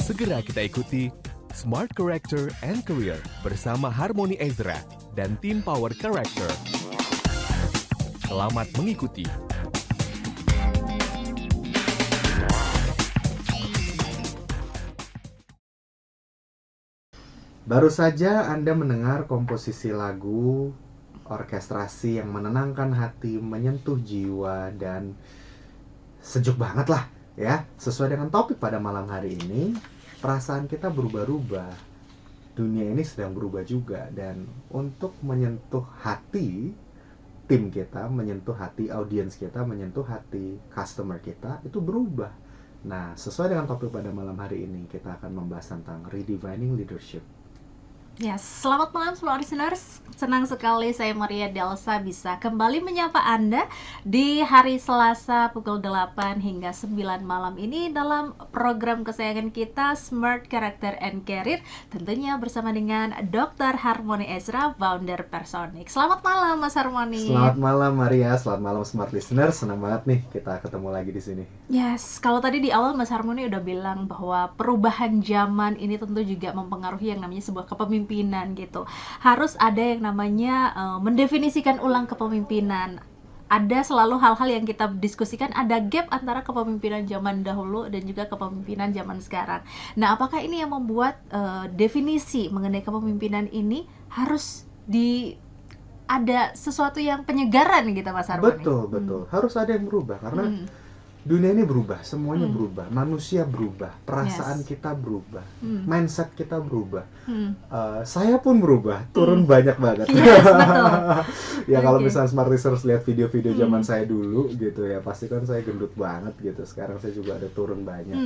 Segera kita ikuti Smart Character and Career bersama Harmony Ezra dan tim Power Character. Selamat mengikuti. Baru saja Anda mendengar komposisi lagu orkestrasi yang menenangkan hati, menyentuh jiwa, dan sejuk banget lah ya. Sesuai dengan topik pada malam hari ini, perasaan kita berubah-ubah. Dunia ini sedang berubah juga, dan untuk menyentuh hati tim kita, menyentuh hati audiens kita, menyentuh hati customer kita, itu berubah. Nah, sesuai dengan topik pada malam hari ini, kita akan membahas tentang redefining leadership. Yes, selamat malam semua listeners. Senang sekali saya Maria Delsa bisa kembali menyapa Anda di hari Selasa pukul 8 hingga 9 malam ini dalam program kesayangan kita Smart Character and Career, tentunya bersama dengan Dr. Harmony Ezra, founder Personik. Selamat malam Mas Harmony. Selamat malam Maria, selamat malam Smart Listeners. Senang banget nih kita ketemu lagi di sini. Yes, kalau tadi di awal Mas Harmony udah bilang bahwa perubahan zaman ini tentu juga mempengaruhi yang namanya sebuah kepemimpinan gitu. Harus ada yang namanya mendefinisikan ulang kepemimpinan. Ada selalu hal-hal yang kita diskusikan, ada gap antara kepemimpinan zaman dahulu dan juga kepemimpinan zaman sekarang. Nah, apakah ini yang membuat definisi mengenai kepemimpinan ini harus ada sesuatu yang penyegaran gitu Mas Harmony? Betul. Harus ada yang berubah karena dunia ini berubah, semuanya berubah, manusia berubah, perasaan kita berubah, mindset kita berubah. Saya pun berubah, turun banyak banget. Yes, betul. Ya kalau misalnya Smart Listeners lihat video-video zaman saya dulu gitu ya, pasti kan saya gendut banget gitu. Sekarang saya juga ada turun banyak.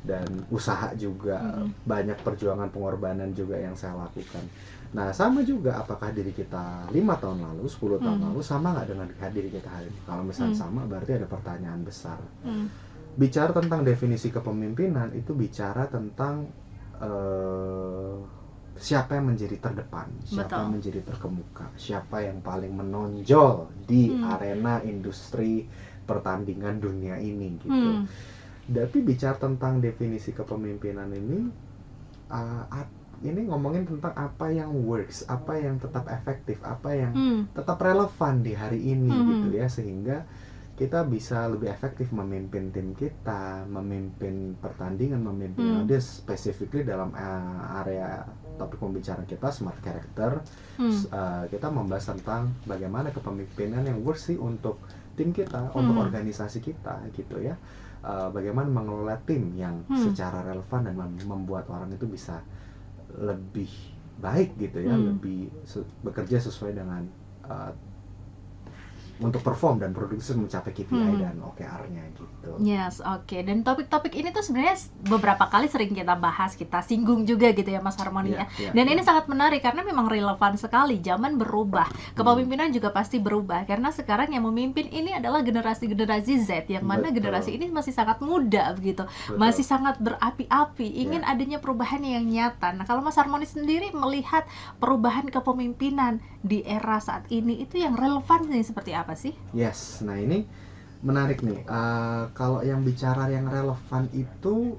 Dan usaha juga, banyak perjuangan pengorbanan juga yang saya lakukan. Nah, sama juga apakah diri kita 5 tahun lalu, 10 tahun lalu sama nggak dengan diri kita hari ini? Kalau misalnya sama, berarti ada pertanyaan besar. Bicara tentang definisi kepemimpinan, itu bicara tentang siapa yang menjadi terdepan, siapa yang menjadi terkemuka, siapa yang paling menonjol di arena industri pertandingan dunia ini gitu. Tapi bicara tentang definisi kepemimpinan ini ngomongin tentang apa yang works, apa yang tetap efektif, apa yang tetap relevan di hari ini gitu ya, sehingga kita bisa lebih efektif memimpin tim kita, memimpin pertandingan, memimpin audiens, specifically dalam area topik pembicaraan kita Smart Character. Kita membahas tentang bagaimana kepemimpinan yang works sih untuk tim kita, untuk organisasi kita gitu ya. Bagaimana mengelola tim yang secara relevan dan membuat orang itu bisa lebih baik gitu ya, lebih bekerja sesuai dengan untuk perform dan produksi mencapai KPI dan OKR-nya gitu. Yes, oke. Dan topik-topik ini tuh sebenarnya beberapa kali sering kita bahas, kita singgung juga gitu ya Mas Harmony ya. Dan ini sangat menarik karena memang relevan sekali. Zaman berubah, kepemimpinan juga pasti berubah karena sekarang yang memimpin ini adalah generasi-generasi Z yang mana generasi ini masih sangat muda begitu. Masih sangat berapi-api, ingin adanya perubahan yang nyata. Nah, kalau Mas Harmony sendiri melihat perubahan kepemimpinan di era saat ini itu yang relevan nih seperti apa sih? Yes, nah ini menarik nih. Kalau yang bicara yang relevan itu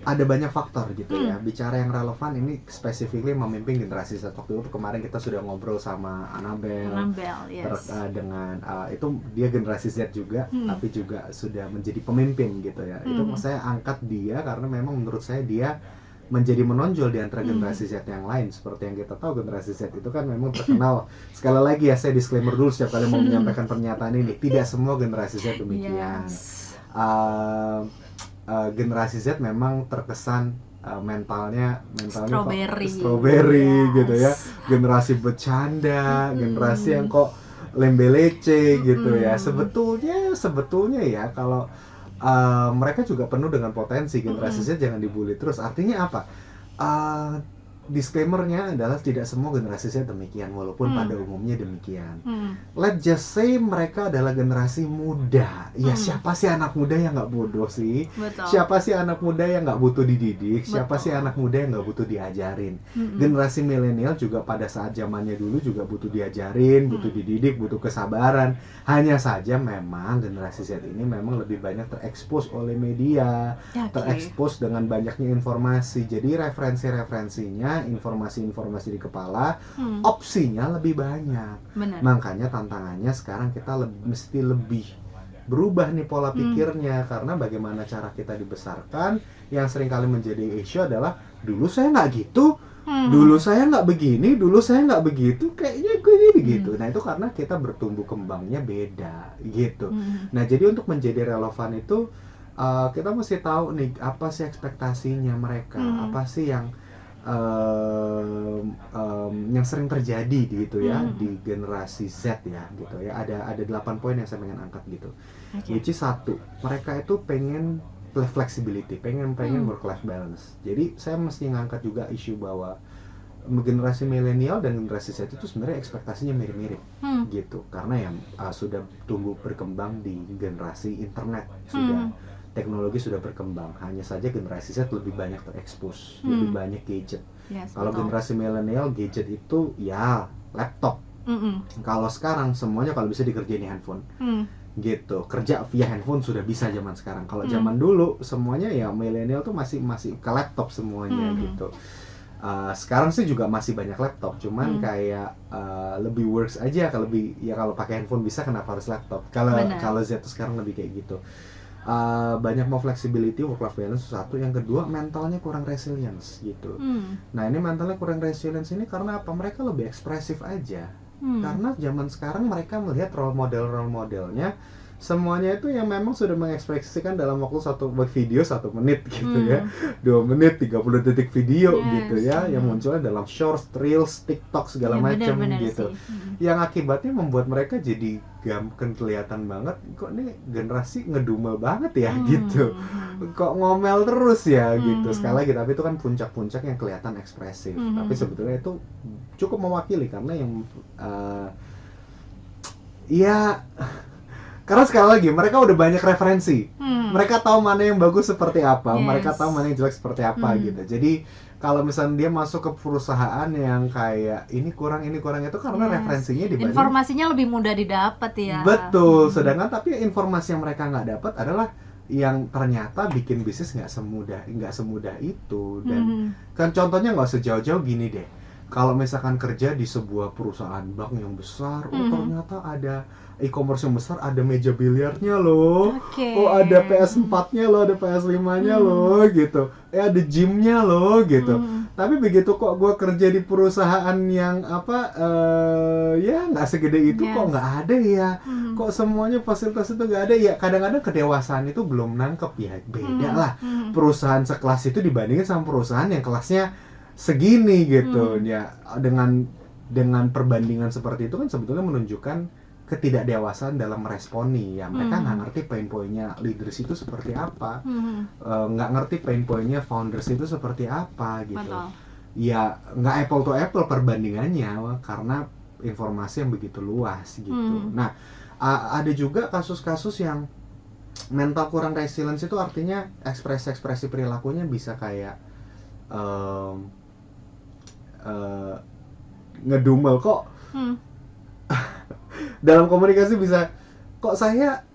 ada banyak faktor gitu ya. Bicara yang relevan ini specifically memimpin generasi Z. Waktu itu kemarin kita sudah ngobrol sama Annabelle yes. Dengan itu dia generasi Z juga, tapi juga sudah menjadi pemimpin gitu ya. Itu saya angkat dia karena memang menurut saya dia menjadi menonjol di antara generasi Z yang lain. Seperti yang kita tahu, generasi Z itu kan memang terkenal. Sekali lagi ya, saya disclaimer dulu setiap kali mau menyampaikan pernyataan ini, tidak semua generasi Z demikian. Generasi Z memang terkesan mentalnya strawberry gitu ya, generasi bercanda, generasi yang kok lembelece gitu ya. Sebetulnya ya kalau mereka juga penuh dengan potensi. Generasi Z jangan dibully terus. Artinya apa? disclaimer-nya adalah tidak semua generasi Z demikian, walaupun pada umumnya demikian. Let's just say mereka adalah generasi muda. Ya siapa sih anak muda yang nggak bodoh sih? Betul. Siapa sih anak muda yang nggak butuh dididik? Siapa Betul. sih anak muda yang nggak butuh diajarin? Generasi milenial juga pada saat zamannya dulu juga butuh diajarin, butuh dididik, butuh kesabaran. Hanya saja memang generasi Z ini memang lebih banyak terekspos oleh media, terekspos dengan banyaknya informasi. Jadi referensinya, informasi-informasi di kepala, opsinya lebih banyak. Benar. Makanya tantangannya sekarang kita mesti lebih berubah nih pola pikirnya, karena bagaimana cara kita dibesarkan yang seringkali menjadi isu adalah dulu saya nggak gitu, dulu saya nggak begini, dulu saya nggak begitu, kayaknya gue ini gitu. Nah itu karena kita bertumbuh kembangnya beda gitu. Nah jadi untuk menjadi relevan itu kita mesti tahu nih apa sih ekspektasinya mereka, apa sih yang sering terjadi gitu ya di generasi Z ya gitu ya. Ada 8 poin yang saya pengen angkat gitu. Which is 1, mereka itu pengen flexibility, pengen work life balance. Jadi saya mesti ngangkat juga isu bahwa generasi milenial dan generasi Z itu sebenarnya ekspektasinya mirip-mirip gitu, karena yang sudah tumbuh berkembang di generasi internet, sudah teknologi sudah berkembang. Hanya saja generasi Z lebih banyak terekspos, lebih banyak gadget. Kalau generasi milenial gadget itu ya laptop. Kalau sekarang semuanya kalau bisa dikerjain di handphone. Gitu, kerja via handphone sudah bisa zaman sekarang. Kalau zaman dulu semuanya ya milenial tuh masih ke laptop semuanya gitu. Sekarang sih juga masih banyak laptop, cuman kayak lebih works aja. Kalau pakai handphone bisa, kenapa harus laptop? Kalau Z tuh sekarang lebih kayak gitu. Banyak mau flexibility, work life balance satu, yang kedua mentalnya kurang resilience gitu. Nah ini mentalnya kurang resilience ini karena apa? Mereka lebih ekspresif aja. Karena zaman sekarang mereka melihat role modelnya semuanya itu yang memang sudah mengekspresikan dalam waktu satu video 1 menit gitu ya, 2 menit 30 detik video gitu ya, yang munculnya dalam shorts, reels, TikTok segala macam gitu. Yang akibatnya membuat mereka jadi kelihatan banget, kok nih generasi ngedumel banget ya gitu, kok ngomel terus ya gitu. Sekali lagi, tapi itu kan puncak-puncak yang kelihatan ekspresif, tapi sebetulnya itu cukup mewakili karena yang karena sekali lagi mereka udah banyak referensi, mereka tahu mana yang bagus seperti apa, mereka tahu mana yang jelek seperti apa gitu. Jadi kalau misalnya dia masuk ke perusahaan yang kayak ini kurang itu karena referensinya dibanding, informasinya lebih mudah didapat ya. Betul. Sedangkan tapi informasi yang mereka nggak dapat adalah yang ternyata bikin bisnis nggak semudah itu. Dan kan contohnya nggak usah jauh-jauh gini deh. Kalau misalkan kerja di sebuah perusahaan bank yang besar, ternyata ada e-commerce yang besar, ada meja biliarnya loh, ada PS4-nya loh, ada PS5-nya loh gitu, ada gymnya loh gitu. Tapi begitu kok gue kerja di perusahaan yang ya nggak segede itu, kok nggak ada ya, kok semuanya fasilitas itu nggak ada ya. Kadang-kadang kedewasaan itu belum nangkep ya, beda lah perusahaan sekelas itu dibandingin sama perusahaan yang kelasnya segini gitu ya. Dengan perbandingan seperti itu kan sebetulnya menunjukkan ketidakdewasaan dalam meresponi ya. Mereka nggak ngerti pain point-nya leaders itu seperti apa, nggak ngerti pain point-nya founders itu seperti apa gitu. Ya nggak apple to apple perbandingannya karena informasi yang begitu luas gitu. Nah ada juga kasus-kasus yang mental kurang resilience itu artinya ekspresi perilakunya bisa kayak ngedumel kok. Dalam komunikasi bisa, kok saya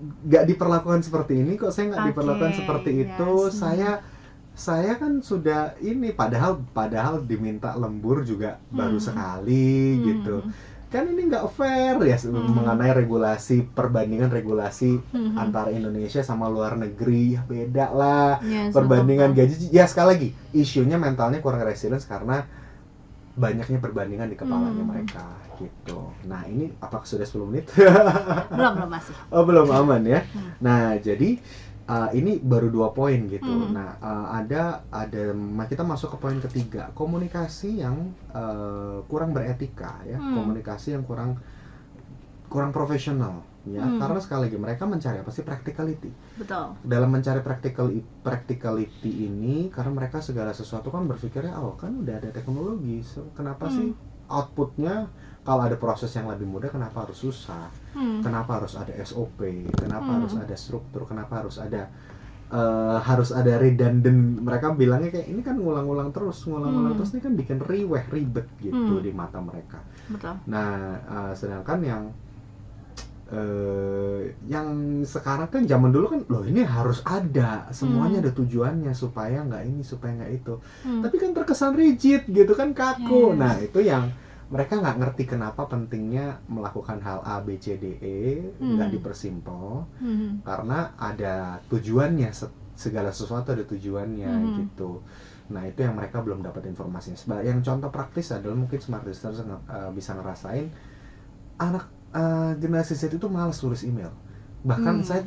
nggak diperlakukan seperti ini, kok saya nggak diperlakukan seperti itu, saya kan sudah ini, padahal diminta lembur juga baru sekali gitu. Kan ini nggak fair ya mengenai perbandingan regulasi antara Indonesia sama luar negeri, ya beda lah perbandingan gaji. Ya sekali lagi isunya mentalnya kurang resilience karena banyaknya perbandingan di kepalanya mereka gitu. Nah ini apakah sudah 10 menit? belum masih. Oh belum, aman ya. Nah jadi ini baru 2 poin gitu. Nah kita masuk ke poin ketiga, komunikasi yang kurang beretika ya, komunikasi yang kurang profesional. ya, karena sekali lagi mereka mencari apa sih? Practicality. Betul. Dalam mencari practicality ini, karena mereka segala sesuatu kan berpikirnya, oh kan udah ada teknologi, kenapa sih outputnya kalau ada proses yang lebih mudah, kenapa harus susah? Kenapa harus ada SOP? Kenapa harus ada struktur? Kenapa harus ada redundant? Mereka bilangnya kayak ini kan ngulang-ulang terus ini kan bikin ribet gitu di mata mereka. Betul. Nah, sedangkan yang sekarang kan, zaman dulu kan, loh ini harus ada, semuanya ada tujuannya supaya nggak ini, supaya nggak itu. Tapi kan terkesan rigid gitu kan, kaku. Nah, itu yang mereka nggak ngerti kenapa pentingnya melakukan hal A, B, C, D, E, nggak dipersimpel, karena ada tujuannya, segala sesuatu ada tujuannya gitu. Nah, itu yang mereka belum dapat informasinya. Yang contoh praktis adalah mungkin smart listeners bisa ngerasain anak generasi Z itu malas tulis email. Bahkan saya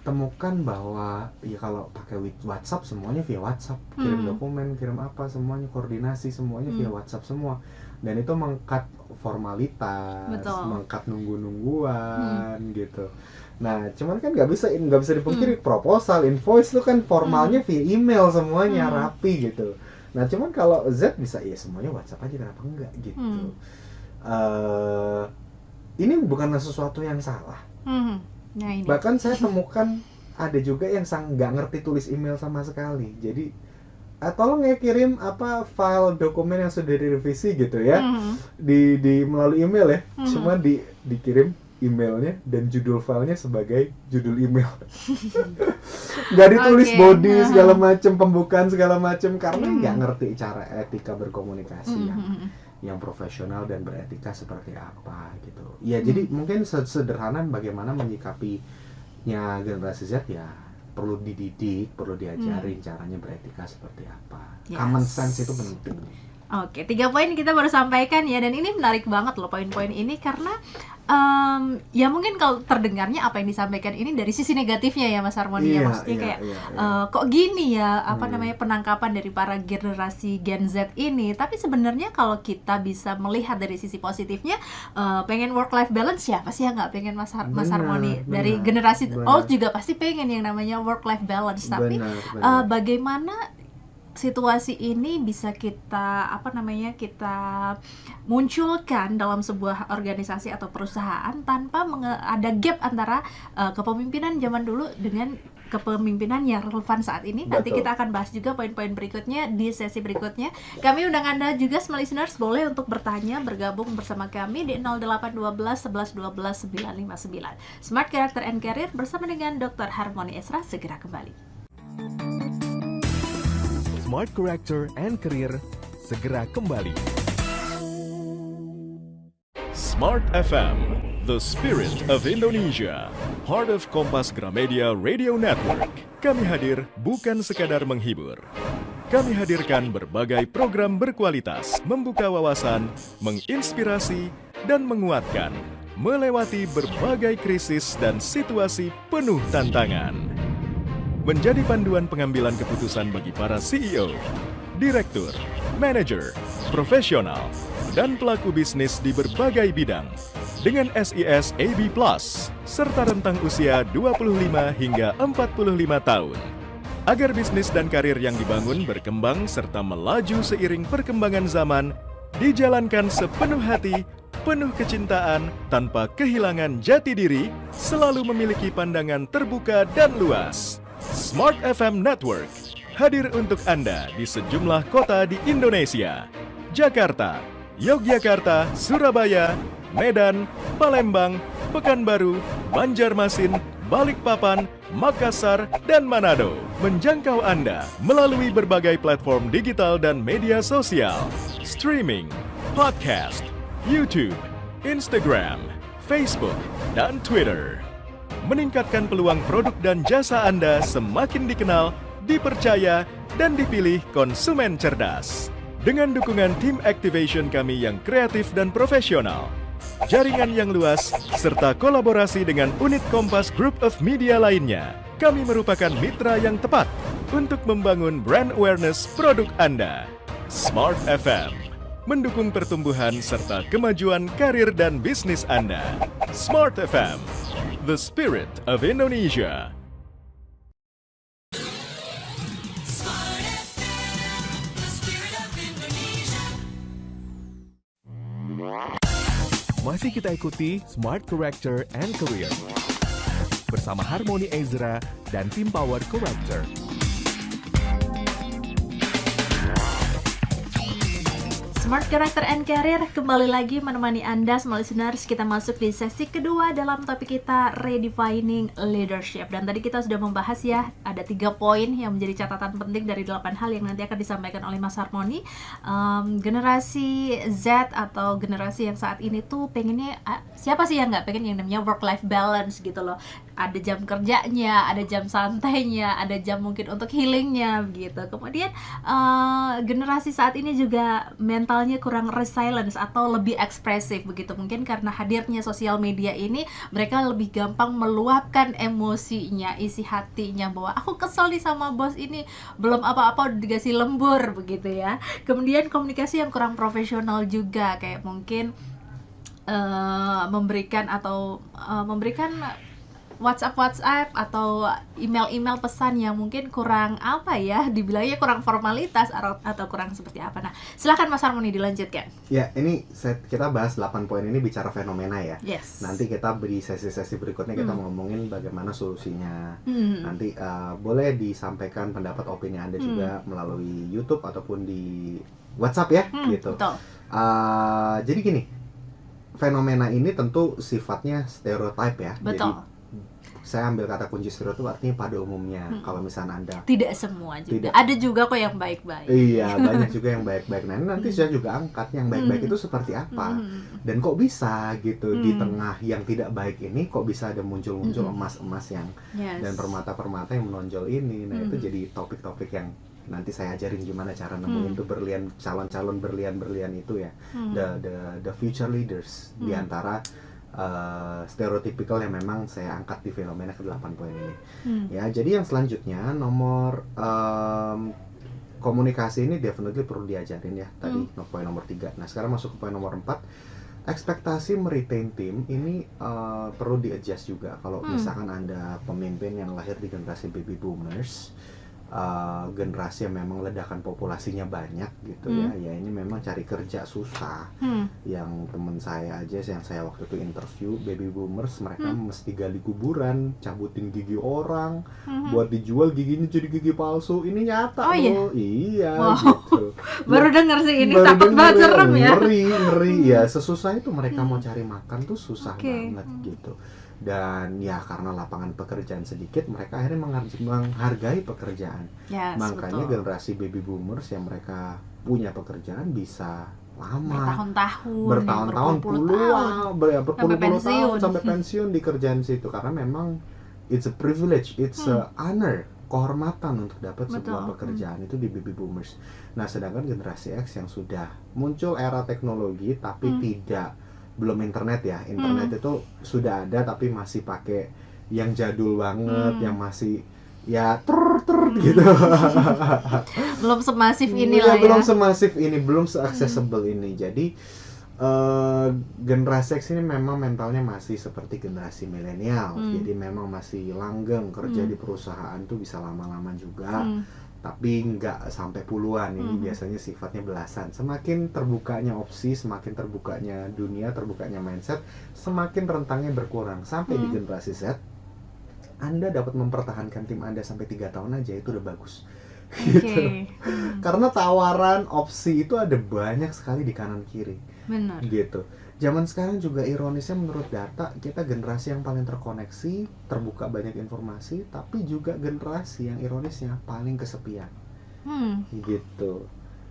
temukan bahwa ya kalau pakai WhatsApp semuanya via WhatsApp, kirim dokumen, kirim apa, semuanya koordinasi semuanya via WhatsApp semua, dan itu mengkat formalitas, mengkat nungguan gitu. Nah, cuman kan nggak bisa dipungkiri, proposal, invoice itu kan formalnya via email semuanya rapi gitu. Nah, cuman kalau Z bisa ya semuanya WhatsApp aja, kenapa enggak gitu. Ini bukanlah sesuatu yang salah. Nah, ini. Bahkan saya temukan ada juga yang nggak ngerti tulis email sama sekali. Jadi tolong ya kirim file dokumen yang sudah direvisi gitu ya, di melalui email ya. Cuma dikirim emailnya dan judul filenya sebagai judul email. Nggak ditulis body segala macam, pembukaan segala macam, karena nggak ngerti cara etika berkomunikasi yang profesional dan beretika seperti apa gitu. Ya jadi mungkin sederhana bagaimana menyikapinya generasi Z, ya perlu dididik, perlu diajarin caranya beretika seperti apa. Common sense itu penting. Oke, 3 poin kita baru sampaikan ya, dan ini menarik banget loh poin-poin ini, karena ya mungkin kalau terdengarnya apa yang disampaikan ini dari sisi negatifnya ya Mas Harmoni, ya maksudnya kayak kok gini ya namanya penangkapan dari para generasi Gen Z ini. Tapi sebenarnya kalau kita bisa melihat dari sisi positifnya, pengen work life balance, siapa sih yang nggak pengen Mas Harmoni? Dari generasi old juga pasti pengen yang namanya work life balance. Tapi bagaimana situasi ini bisa kita kita munculkan dalam sebuah organisasi atau perusahaan tanpa ada gap antara kepemimpinan zaman dulu dengan kepemimpinan yang relevan saat ini. Nanti kita akan bahas juga poin-poin berikutnya di sesi berikutnya. Kami undang Anda juga, smart listeners, boleh untuk bertanya, bergabung bersama kami di 0812 11 12 959. Smart Character and Career bersama dengan Dr. Harmoni Esra segera kembali. Smart Character and Career segera kembali. Smart FM, the spirit of Indonesia, part of Kompas Gramedia Radio Network. Kami hadir bukan sekadar menghibur. Kami hadirkan berbagai program berkualitas, membuka wawasan, menginspirasi, dan menguatkan, melewati berbagai krisis dan situasi penuh tantangan. Menjadi panduan pengambilan keputusan bagi para CEO, direktur, manajer, profesional, dan pelaku bisnis di berbagai bidang dengan SIS AB+, serta rentang usia 25 hingga 45 tahun. Agar bisnis dan karir yang dibangun berkembang serta melaju seiring perkembangan zaman, dijalankan sepenuh hati, penuh kecintaan, tanpa kehilangan jati diri, selalu memiliki pandangan terbuka dan luas. Smart FM Network hadir untuk Anda di sejumlah kota di Indonesia: Jakarta, Yogyakarta, Surabaya, Medan, Palembang, Pekanbaru, Banjarmasin, Balikpapan, Makassar, dan Manado. Menjangkau Anda melalui berbagai platform digital dan media sosial, streaming, podcast, YouTube, Instagram, Facebook, dan Twitter. Meningkatkan peluang produk dan jasa Anda semakin dikenal, dipercaya, dan dipilih konsumen cerdas. Dengan dukungan tim activation kami yang kreatif dan profesional, jaringan yang luas, serta kolaborasi dengan unit Kompas Group of Media lainnya, kami merupakan mitra yang tepat untuk membangun brand awareness produk Anda. Smart FM, mendukung pertumbuhan serta kemajuan karir dan bisnis Anda. Smart FM, the spirit of Indonesia. Masih kita ikuti Smart Character and Career bersama Harmony Ezra dan tim Power Character. Smart Character and Career kembali lagi menemani Anda semua listeners. Kita masuk di sesi kedua dalam topik kita Redefining Leadership. Dan tadi kita sudah membahas ya, ada 3 poin yang menjadi catatan penting dari 8 hal yang nanti akan disampaikan oleh Mas Harmony. Generasi Z atau generasi yang saat ini tuh pengennya, siapa sih yang nggak pengen yang namanya work-life balance gitu loh. Ada jam kerjanya, ada jam santainya, ada jam mungkin untuk healingnya gitu. Kemudian generasi saat ini juga mentalnya kurang resilience atau lebih ekspresif begitu. Mungkin karena hadirnya sosial media ini, mereka lebih gampang meluapkan emosinya, isi hatinya, bahwa aku kesel nih sama bos ini, belum apa-apa udah dikasih lembur begitu ya. Kemudian komunikasi yang kurang profesional juga, kayak mungkin memberikan WhatsApp atau email pesan yang mungkin kurang apa ya, dibilangnya kurang formalitas atau kurang seperti apa. Nah, silakan Mas Harmony dilanjutkan. Ya, ini kita bahas 8 poin ini bicara fenomena ya. Yes. Nanti kita beri sesi-sesi berikutnya kita ngomongin bagaimana solusinya. Nanti boleh disampaikan pendapat opini Anda juga melalui YouTube ataupun di WhatsApp ya, gitu. Betul. Jadi gini, fenomena ini tentu sifatnya stereotype ya. Betul. Jadi saya ambil kata kunci stereotip artinya pada umumnya. Kalau misalnya Anda tidak semua juga, ada juga kok yang baik-baik. Iya, banyak juga yang baik-baik. Nah, nanti saya juga angkat yang baik-baik itu seperti apa. Dan kok bisa gitu di tengah yang tidak baik ini kok bisa ada muncul-muncul emas-emas yang dan permata-permata yang menonjol ini. Nah, itu jadi topik-topik yang nanti saya ajarin gimana cara nemuin tuh berlian, calon-calon berlian-berlian itu ya. The future leaders di antara stereotypical yang memang saya angkat di fenomena ke-8 poin ini. Ya, jadi yang selanjutnya nomor komunikasi ini definitely perlu diajarin ya. Tadi poin nomor 3. Nah, sekarang masuk ke poin nomor 4. Ekspektasi meretain tim ini perlu di-adjust juga. Kalau misalkan Anda pemimpin yang lahir di generasi baby boomers, generasi yang memang ledakan populasinya banyak gitu ya ini memang cari kerja susah. Yang teman saya aja yang saya waktu itu interview baby boomers, mereka mesti gali kuburan, cabutin gigi orang buat dijual giginya jadi gigi palsu. Ini nyata loh. Iya gitu. Baru denger sih ini, takut banget, serem ya. Ngeri ya, sesusah itu mereka mau cari makan tuh susah banget gitu. Dan ya karena lapangan pekerjaan sedikit, mereka akhirnya menghargai pekerjaan. Makanya generasi baby boomers yang mereka punya pekerjaan bisa lama, bertahun-tahun, berpuluh-puluh tahun sampai pensiun di kerjaan situ, karena memang it's a privilege, it's a honor, kehormatan untuk dapat sebuah pekerjaan itu di baby boomers. Nah, sedangkan generasi X yang sudah muncul era teknologi tapi belum internet ya. Internet itu sudah ada tapi masih pakai yang jadul banget, yang masih ya gitu. Belum semasif ini lah ya. Belum semasif ini, belum se-accessible ini. Jadi generasi X ini memang mentalnya masih seperti generasi milenial. Jadi memang masih langgeng, kerja di perusahaan tuh bisa lama-lama juga. Tapi nggak sampai puluhan, ini biasanya sifatnya belasan. Semakin terbukanya opsi, semakin terbukanya dunia, terbukanya mindset, semakin rentangnya berkurang. Sampai di generasi Z, Anda dapat mempertahankan tim Anda sampai 3 tahun aja, itu udah bagus. Gitu. Karena tawaran opsi itu ada banyak sekali di kanan kiri. Benar. Gitu. Zaman sekarang juga ironisnya menurut data, kita generasi yang paling terkoneksi, terbuka banyak informasi, tapi juga generasi yang ironisnya paling kesepian. Gitu.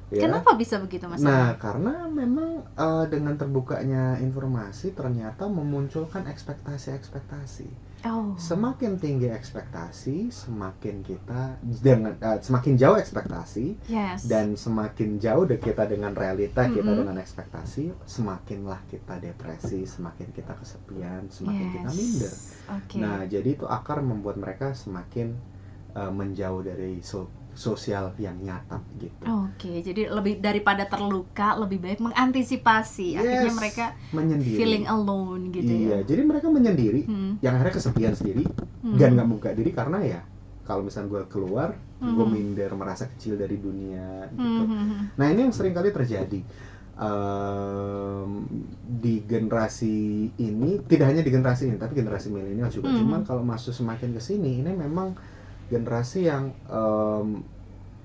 Ya. Kenapa bisa begitu, Mas? Nah, karena memang dengan terbukanya informasi ternyata memunculkan ekspektasi-ekspektasi. Semakin tinggi ekspektasi, semakin kita semakin jauh ekspektasi, dan semakin jauh kita dengan realita, kita dengan ekspektasi, semakinlah kita depresi, semakin kita kesepian, semakin kita minder. Nah, jadi itu akar membuat mereka semakin menjauh dari sosial yang nyata gitu. Oke, jadi lebih daripada terluka, lebih baik mengantisipasi. Akhirnya mereka menyendiri. Feeling alone gitu ya. Iya, jadi mereka menyendiri, yang akhirnya kesepian sendiri, dan nggak membuka diri karena ya kalau misalnya gue keluar, gue minder, merasa kecil dari dunia gitu. Nah ini yang sering kali terjadi di generasi ini, tidak hanya di generasi ini, tapi generasi milenial juga. Cuman kalau masuk semakin ke sini, ini memang generasi yang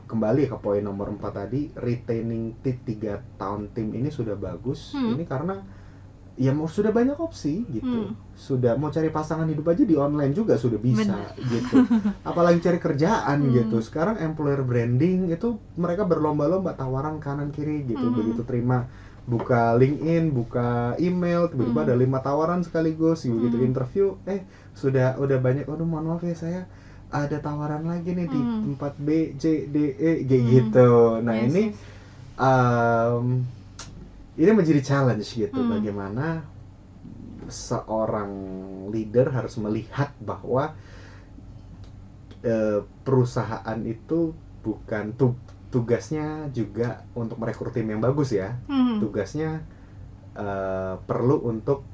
kembali ke poin nomor 4 tadi, retaining 3 tahun tim ini sudah bagus. Ini karena ya sudah banyak opsi gitu. Sudah mau cari pasangan hidup aja di online juga sudah bisa. Gitu. Apalagi cari kerjaan gitu. Sekarang employer branding itu mereka berlomba-lomba tawaran kanan kiri gitu. Begitu terima buka LinkedIn, buka email, tiba-tiba ada 5 tawaran sekaligus. Begitu interview, udah banyak. Aduh mohon maaf ya, saya ada tawaran lagi nih di tempat B, C, D, E, gitu. Nah ini menjadi challenge gitu. Bagaimana seorang leader harus melihat bahwa perusahaan itu bukan tugasnya juga untuk merekrut tim yang bagus ya. Tugasnya perlu untuk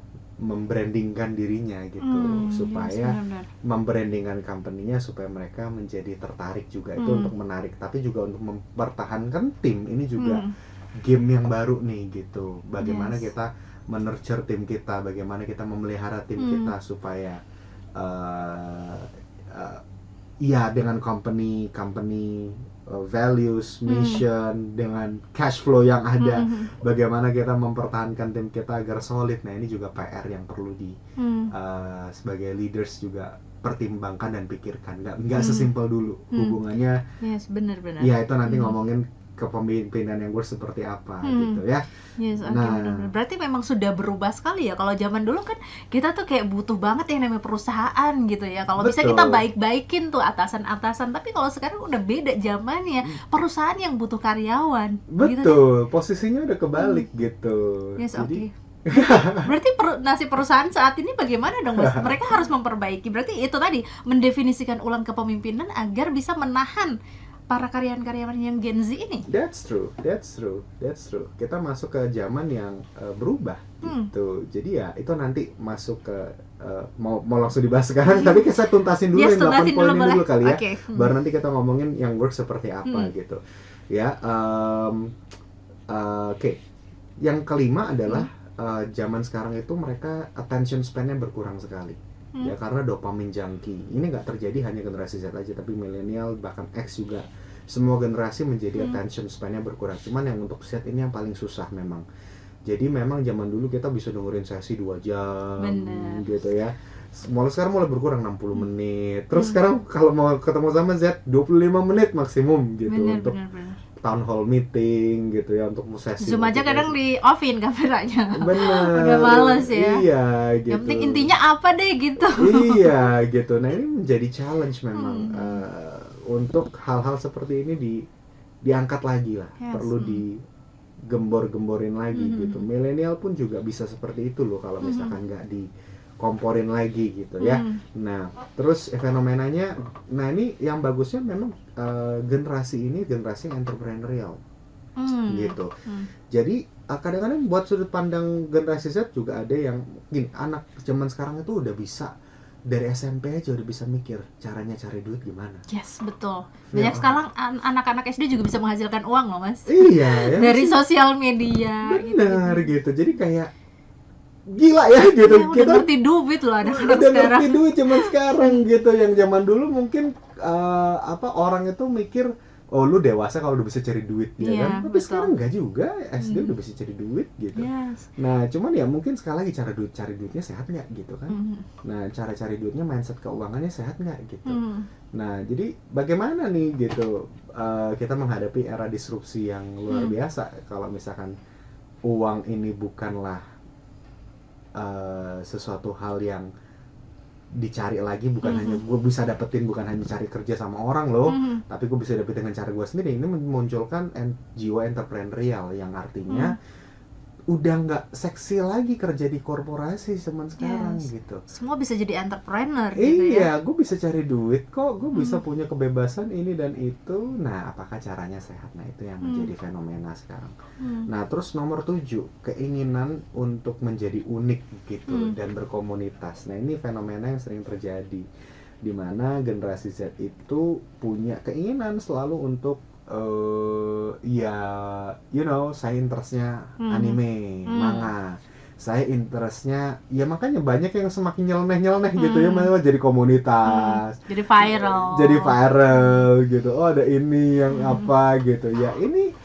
membrandingkan dirinya gitu, supaya membrandingkan company-nya supaya mereka menjadi tertarik juga. Itu untuk menarik, tapi juga untuk mempertahankan tim. Ini juga game yang baru nih gitu. Bagaimana kita menurture tim kita, bagaimana kita memelihara tim kita supaya ya dengan company values, mission, dengan cash flow yang ada, bagaimana kita mempertahankan tim kita agar solid. Nah ini juga PR yang perlu sebagai leaders juga pertimbangkan dan pikirkan. Nggak sesimpel dulu hubungannya. Yes, benar-benar. Ya itu nanti ngomongin kepemimpinan yang gue seperti apa gitu ya. Yes, okay, benar-benar. Berarti memang sudah berubah sekali ya. Kalau zaman dulu kan kita tuh kayak butuh banget yang namanya perusahaan gitu ya. Kalau bisa kita baik-baikin tuh atasan-atasan. Tapi kalau sekarang udah beda zamannya. Perusahaan yang butuh karyawan. Betul, gitu, posisinya udah kebalik gitu. Yes, jadi berarti nasib perusahaan saat ini bagaimana dong Mas? Mereka harus memperbaiki. Berarti itu tadi, mendefinisikan ulang kepemimpinan agar bisa menahan para karyawan-karyawan yang Gen Z ini. That's true. Kita masuk ke zaman yang berubah gitu. Jadi ya itu nanti masuk ke mau langsung dibahas sekarang, tapi saya tuntasin dulu yang 8 poin ini dulu kali ya. Baru nanti kita ngomongin yang work seperti apa gitu. Ya, oke. Yang kelima adalah zaman sekarang itu mereka attention span-nya berkurang sekali. Ya karena dopamin junkie. Ini nggak terjadi hanya generasi Z aja, tapi milenial bahkan X juga. Semua generasi menjadi attention span-nya berkurang. Cuman yang untuk Z ini yang paling susah memang. Jadi memang zaman dulu kita bisa dengerin sesi 2 jam. Bener. Gitu ya. Sekarang mulai berkurang 60 menit. Terus sekarang kalau mau ketemu sama Z 25 menit maksimum gitu. Untuk town hall meeting gitu ya, untuk sesi Zoom aja kadang di offin kameranya. Bener. Udah males ya. Iya gitu. Yang penting intinya apa deh gitu. Iya gitu. Nah ini menjadi challenge memang untuk hal-hal seperti ini diangkat lagi lah. Perlu digembor-gemborin lagi gitu. Milenial pun juga bisa seperti itu loh kalau misalkan nggak dikomporin lagi gitu ya. Nah terus fenomenanya, nah ini yang bagusnya memang generasi ini generasi entrepreneurial gitu. Jadi kadang-kadang buat sudut pandang generasi Z juga ada yang gini, anak zaman sekarang itu udah bisa dari SMP aja udah bisa mikir caranya cari duit gimana. Yes, betul. Banyak sekarang anak-anak SD juga bisa menghasilkan uang loh Mas. Iya ya. Dari sosial media. Benar gitu. Jadi kayak gila ya gitu. Ya, udah ngerti duit loh anak-anak udah sekarang. ngerti duit zaman sekarang gitu. Yang zaman dulu mungkin orang itu mikir, oh lu dewasa kalau udah bisa cari duit ya kan. Tapi betul. sekarang enggak juga, SD udah bisa cari duit gitu. Yes. Nah cuman ya mungkin sekali lagi cari duitnya sehat nggak gitu kan. Nah cara cari duitnya, mindset keuangannya sehat nggak gitu. Nah jadi bagaimana nih gitu kita menghadapi era disrupsi yang luar biasa. Kalau misalkan uang ini bukanlah sesuatu hal yang dicari lagi, bukan hanya gue bisa dapetin, bukan hanya cari kerja sama orang loh, tapi gue bisa dapetin dengan cara gue sendiri. Ini memunculkan jiwa entrepreneurial yang artinya udah nggak seksi lagi kerja di korporasi zaman sekarang gitu. Semua bisa jadi entrepreneur gitu ya. Iya, gue bisa cari duit kok, gue bisa punya kebebasan ini dan itu. Nah, apakah caranya sehat? Nah, itu yang menjadi fenomena sekarang. Nah, terus nomor 7, keinginan untuk menjadi unik gitu dan berkomunitas. Nah, ini fenomena yang sering terjadi, di mana generasi Z itu punya keinginan selalu untuk saya interestnya anime, manga. Saya interestnya, ya makanya banyak yang semakin nyeleneh gitu ya, malah jadi komunitas. Jadi viral. Gitu. Oh, ada ini yang apa gitu. Ya, ini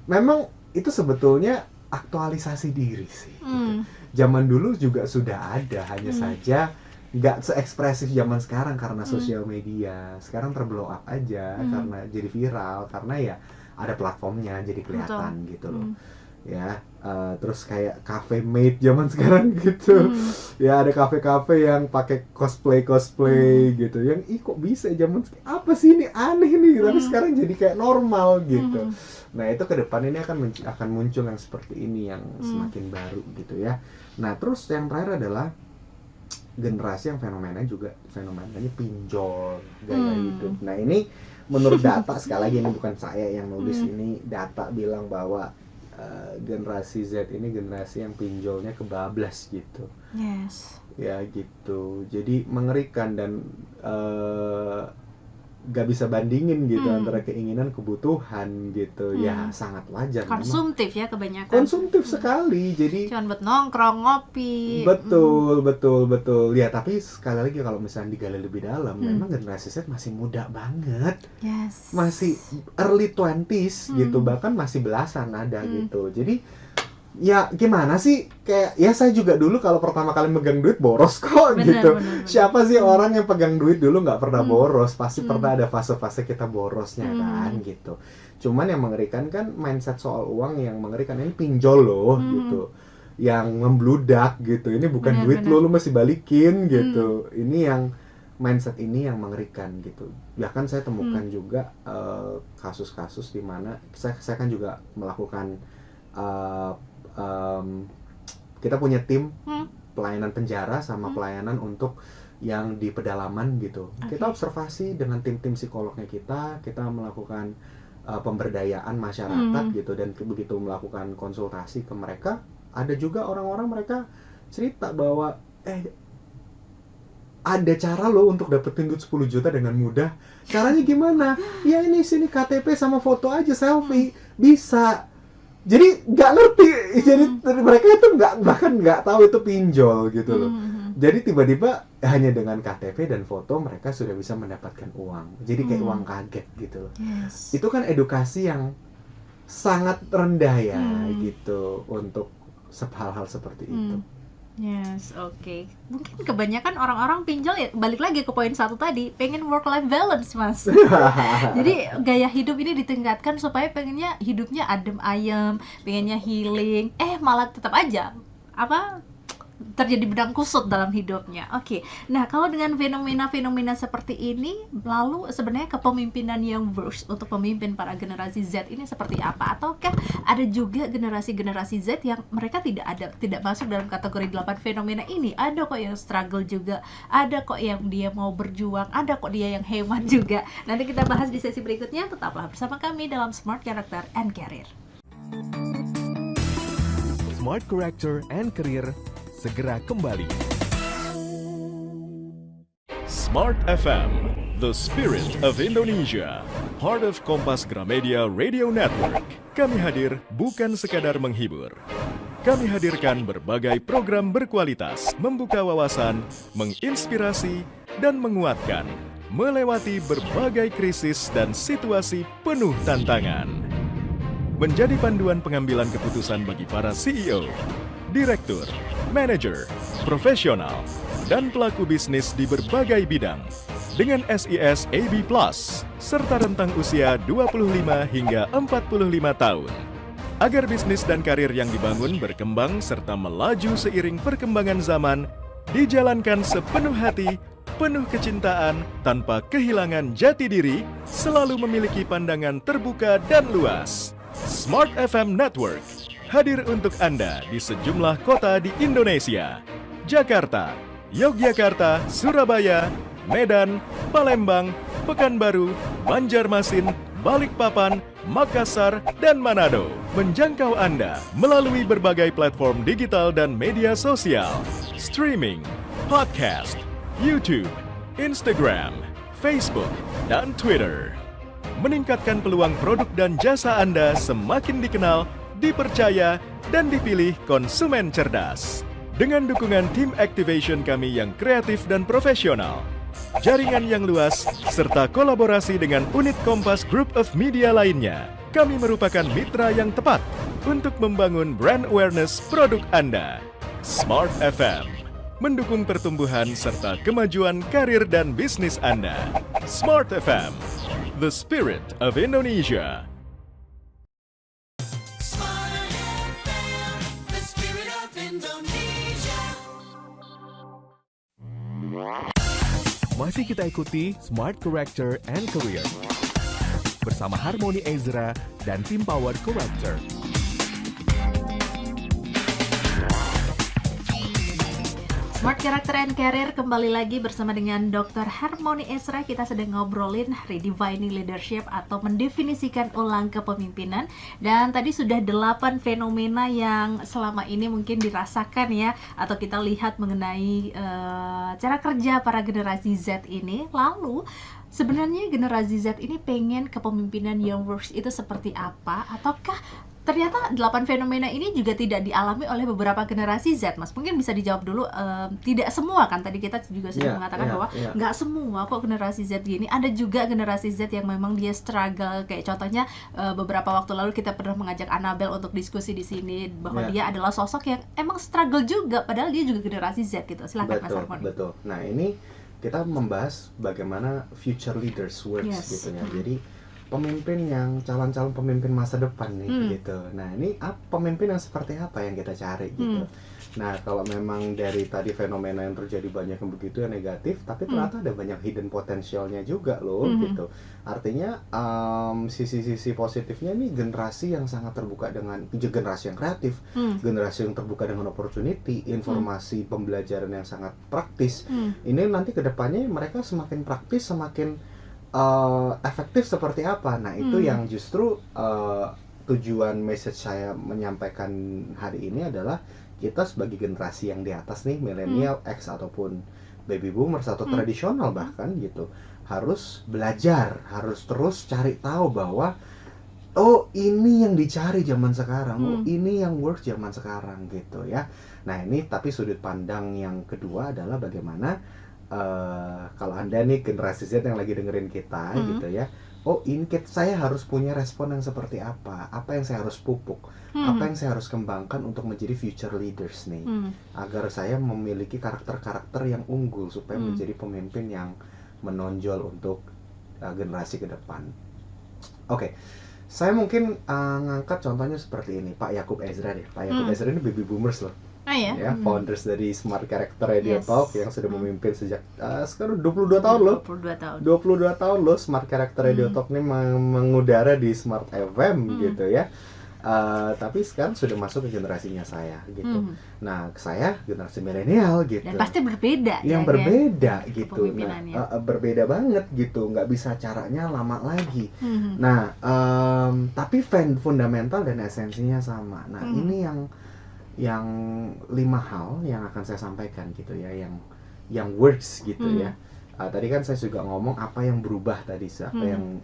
memang itu sebetulnya aktualisasi diri sih. Gitu. Zaman dulu juga sudah ada, hanya saja nggak seekspresif zaman sekarang karena sosial media. Sekarang terblow up aja karena jadi viral, karena ya ada platformnya jadi kelihatan. Betul. Gitu loh. Ya, terus kayak cafe mate zaman sekarang gitu. Ya, ada kafe-kafe yang pakai cosplay gitu. Yang kok bisa zaman apa sih ini, aneh nih, tapi sekarang jadi kayak normal gitu. Nah, itu ke depan ini akan muncul yang seperti ini, yang semakin baru gitu ya. Nah, terus yang terakhir adalah generasi yang fenomenanya pinjol gaya hidup. Nah, ini menurut data, sekali lagi ini bukan saya yang nulis, ini data bilang bahwa generasi Z ini generasi yang pinjolnya kebablas gitu. Yes. Ya gitu. Jadi mengerikan dan gak bisa bandingin gitu antara keinginan kebutuhan gitu. Ya sangat wajar. Konsumtif memang. Ya kebanyakan. Konsumtif sekali. Jadi cuman buat nongkrong, ngopi. Betul. Ya, tapi sekali lagi kalau misalnya digali lebih dalam, memang generasi Z masih muda banget. Yes. Masih early 20s gitu, bahkan masih belasan ada gitu. Jadi ya gimana sih, kayak ya saya juga dulu kalau pertama kali megang duit boros kok. Bener. Siapa sih orang yang pegang duit dulu nggak pernah boros? Pasti pernah ada fase-fase kita borosnya kan gitu. Cuman yang mengerikan kan mindset soal uang yang mengerikan, ini pinjol loh gitu, yang membludak gitu. Ini bukan duit lo masih balikin gitu. Ini yang mindset ini yang mengerikan gitu. Bahkan saya temukan juga kasus-kasus di mana saya kan juga melakukan kita punya tim pelayanan penjara sama pelayanan untuk yang di pedalaman gitu. Kita observasi dengan tim-tim psikolognya kita melakukan pemberdayaan masyarakat gitu, dan begitu melakukan konsultasi ke mereka, ada juga orang-orang mereka cerita bahwa ada cara loh untuk dapetin duit 10 juta dengan mudah. Caranya gimana? Ya ini sini KTP sama foto aja, selfie bisa. Jadi nggak ngerti, jadi mereka itu bahkan nggak tahu itu pinjol gitu loh. Jadi tiba-tiba hanya dengan KTP dan foto mereka sudah bisa mendapatkan uang. Jadi kayak uang kaget gitu loh. Yes. Itu kan edukasi yang sangat rendah ya gitu untuk hal-hal seperti itu. Yes, oke. Mungkin kebanyakan orang-orang pinjol ya, balik lagi ke poin 1 tadi, pengen work-life balance, Mas. Jadi gaya hidup ini ditingkatkan supaya pengennya hidupnya adem ayem, pengennya healing, malah tetap aja terjadi benang kusut dalam hidupnya. Oke. Nah, kalau dengan fenomena-fenomena seperti ini, lalu sebenarnya kepemimpinan yang worst untuk pemimpin para generasi Z ini seperti apa? Ataukah ada juga generasi-generasi Z yang mereka tidak masuk dalam kategori 8 fenomena ini? Ada kok yang struggle juga, ada kok yang dia mau berjuang, ada kok dia yang hemat juga. Nanti kita bahas di sesi berikutnya. Tetaplah bersama kami dalam Smart Character and Career. Smart Character and Career segera kembali. Smart FM, the spirit of Indonesia, part of Kompas Gramedia Radio Network. Kami hadir bukan sekadar menghibur. Kami hadirkan berbagai program berkualitas, membuka wawasan, menginspirasi, dan menguatkan, melewati berbagai krisis dan situasi penuh tantangan. Menjadi panduan pengambilan keputusan bagi para CEO, direktur, manajer, profesional, dan pelaku bisnis di berbagai bidang dengan SIS AB+, serta rentang usia 25 hingga 45 tahun. Agar bisnis dan karir yang dibangun berkembang serta melaju seiring perkembangan zaman, dijalankan sepenuh hati, penuh kecintaan, tanpa kehilangan jati diri, selalu memiliki pandangan terbuka dan luas. Smart FM Network, hadir untuk Anda di sejumlah kota di Indonesia. Jakarta, Yogyakarta, Surabaya, Medan, Palembang, Pekanbaru, Banjarmasin, Balikpapan, Makassar, dan Manado. Menjangkau Anda melalui berbagai platform digital dan media sosial, streaming, podcast, YouTube, Instagram, Facebook, dan Twitter. Meningkatkan peluang produk dan jasa Anda semakin dikenal, dipercaya, dan dipilih konsumen cerdas. Dengan dukungan tim activation kami yang kreatif dan profesional, jaringan yang luas, serta kolaborasi dengan unit Kompas Group of Media lainnya, kami merupakan mitra yang tepat untuk membangun brand awareness produk Anda. Smart FM mendukung pertumbuhan serta kemajuan karir dan bisnis Anda. Smart FM, the spirit of Indonesia. Smart FM, the spirit of Indonesia. Masih kita ikuti Smart Character and Career bersama Harmony Ezra dan tim Power Character. Smart Character and Career kembali lagi bersama dengan Dr. Harmony Ezra. Kita sedang ngobrolin redefining leadership atau mendefinisikan ulang kepemimpinan. Dan tadi sudah 8 fenomena yang selama ini mungkin dirasakan ya, atau kita lihat mengenai cara kerja para generasi Z ini. Lalu sebenarnya generasi Z ini pengen kepemimpinan yang works itu seperti apa? Ataukah ternyata 8 fenomena ini juga tidak dialami oleh beberapa generasi Z, Mas? Mungkin bisa dijawab dulu. Tidak semua kan, tadi kita juga sudah mengatakan bahwa nggak semua kok generasi Z gini. Ada juga generasi Z yang memang dia struggle. Kayak contohnya beberapa waktu lalu kita pernah mengajak Annabelle untuk diskusi di sini bahwa dia adalah sosok yang emang struggle juga, padahal dia juga generasi Z gitu. Silakan Mas Harmony. Betul. Nah, ini kita membahas bagaimana future leaders works gitu ya. Jadi pemimpin yang calon-calon pemimpin masa depan nih gitu. Nah, ini pemimpin yang seperti apa yang kita cari gitu. Nah, kalau memang dari tadi fenomena yang terjadi banyak yang begitu yang negatif, tapi ternyata ada banyak hidden potensialnya juga loh gitu. Artinya sisi-sisi positifnya ini generasi yang sangat terbuka dengan generasi yang kreatif, generasi yang terbuka dengan opportunity, informasi pembelajaran yang sangat praktis. Ini nanti kedepannya mereka semakin praktis, semakin efektif seperti apa. Nah, itu yang justru tujuan message saya menyampaikan hari ini adalah kita sebagai generasi yang di atas nih, milenial, X ataupun baby boomers atau tradisional bahkan gitu, harus belajar, harus terus cari tahu bahwa oh ini yang dicari zaman sekarang, oh ini yang works zaman sekarang gitu ya. Nah, ini tapi sudut pandang yang kedua adalah bagaimana kalau Anda nih generasi Z yang lagi dengerin kita gitu ya, oh ini saya harus punya respon yang seperti apa yang saya harus pupuk, apa yang saya harus kembangkan untuk menjadi future leaders nih, agar saya memiliki karakter-karakter yang unggul supaya menjadi pemimpin yang menonjol untuk generasi ke depan. Oke. Saya mungkin ngangkat contohnya seperti ini, Pak Yakub Ezra deh. Pak Yakub Ezra ini baby boomers loh. Ya, founders dari Smart Character Radio Talk yang sudah memimpin sejak sekarang 22 tahun loh. 22 tahun loh Smart Character Radio Talk ini mengudara di Smart FM gitu ya. Tapi sekarang sudah masuk ke generasinya saya gitu. Nah, saya generasi milenial gitu. Dan pasti berbeda. Yang berbeda gitu. Nah, berbeda banget gitu. Nggak bisa caranya lama lagi. Nah, tapi fundamental dan esensinya sama. Nah, ini yang 5 hal yang akan saya sampaikan gitu ya, yang works gitu ya. Tadi kan saya juga ngomong apa yang berubah tadi, apa yang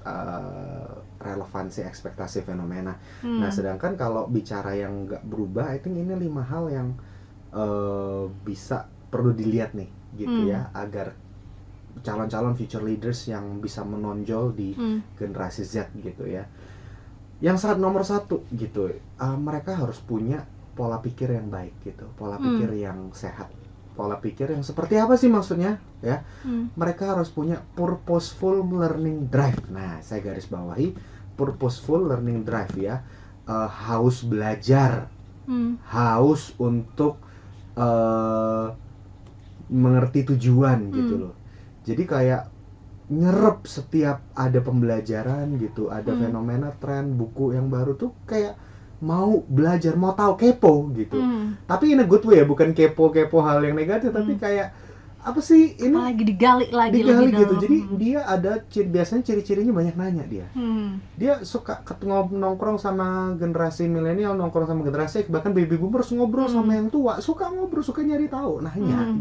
relevansi, ekspektasi, fenomena. Nah, sedangkan kalau bicara yang nggak berubah, I think ini 5 hal yang bisa perlu dilihat nih gitu ya, agar calon-calon future leaders yang bisa menonjol di generasi Z gitu ya. Yang nomor 1 gitu, mereka harus punya pola pikir yang baik gitu, pola pikir yang sehat, pola pikir yang seperti apa sih maksudnya ya? Mereka harus punya purposeful learning drive. Nah, saya garis bawahi purposeful learning drive ya, haus belajar, haus untuk mengerti tujuan gitu loh. Jadi kayak nyerap setiap ada pembelajaran gitu, ada fenomena, tren, buku yang baru tuh kayak mau belajar, mau tahu, kepo gitu. Tapi in a good way ya, bukan kepo hal yang negatif, tapi kayak apa sih ini Apalagi digali lagi digali lebih gitu. dalam. Jadi dia ada biasanya ciri-cirinya banyak nanya dia. Dia suka nongkrong sama generasi milenial, nongkrong sama generasi X, bahkan baby boomers ngobrol sama yang tua, suka ngobrol, suka nyari tahu, nanya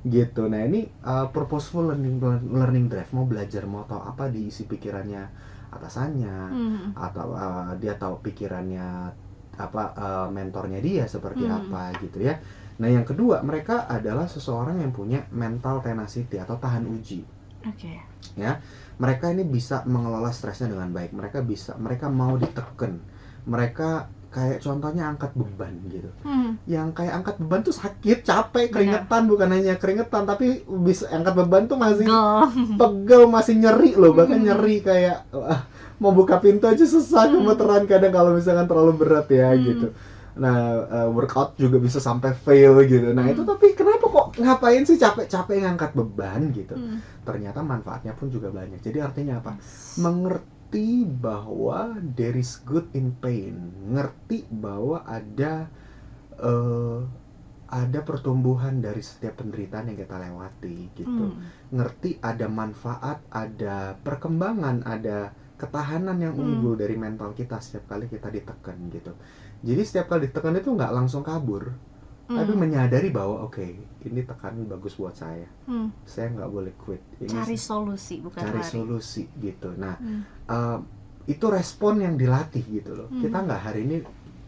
gitu. Nah ini purposeful learning drive, mau belajar, mau tahu apa diisi pikirannya atasannya, atau dia tahu pikirannya apa, mentornya dia seperti apa gitu ya. Nah yang kedua, mereka adalah seseorang yang punya mental tenacity atau tahan uji. Oke. Ya, mereka ini bisa mengelola stresnya dengan baik. Mereka mau diteken. Mereka kayak contohnya angkat beban gitu. Yang kayak angkat beban tuh sakit, capek, keringetan, bukan hanya keringetan, tapi bisa angkat beban tuh masih pegel, masih nyeri loh, bahkan nyeri kayak mau buka pintu aja susah, gemeteran kadang kalau misalkan terlalu berat ya gitu. Nah, workout juga bisa sampai fail gitu. Nah, itu tapi kenapa kok ngapain sih capek-capek ngangkat beban gitu? Ternyata manfaatnya pun juga banyak. Jadi artinya apa? Mengerti bahwa there is good in pain. Ngerti bahwa ada pertumbuhan dari setiap penderitaan yang kita lewati gitu. Ngerti ada manfaat, ada perkembangan, ada ketahanan yang unggul dari mental kita setiap kali kita ditekan gitu. Jadi setiap kali ditekan itu nggak langsung kabur, tapi menyadari bahwa oke, ini tekanan bagus buat saya nggak boleh quit. Ini Cari solusi, bukan cari lari. solusi gitu. Nah, itu respon yang dilatih gitu loh. Kita nggak hari ini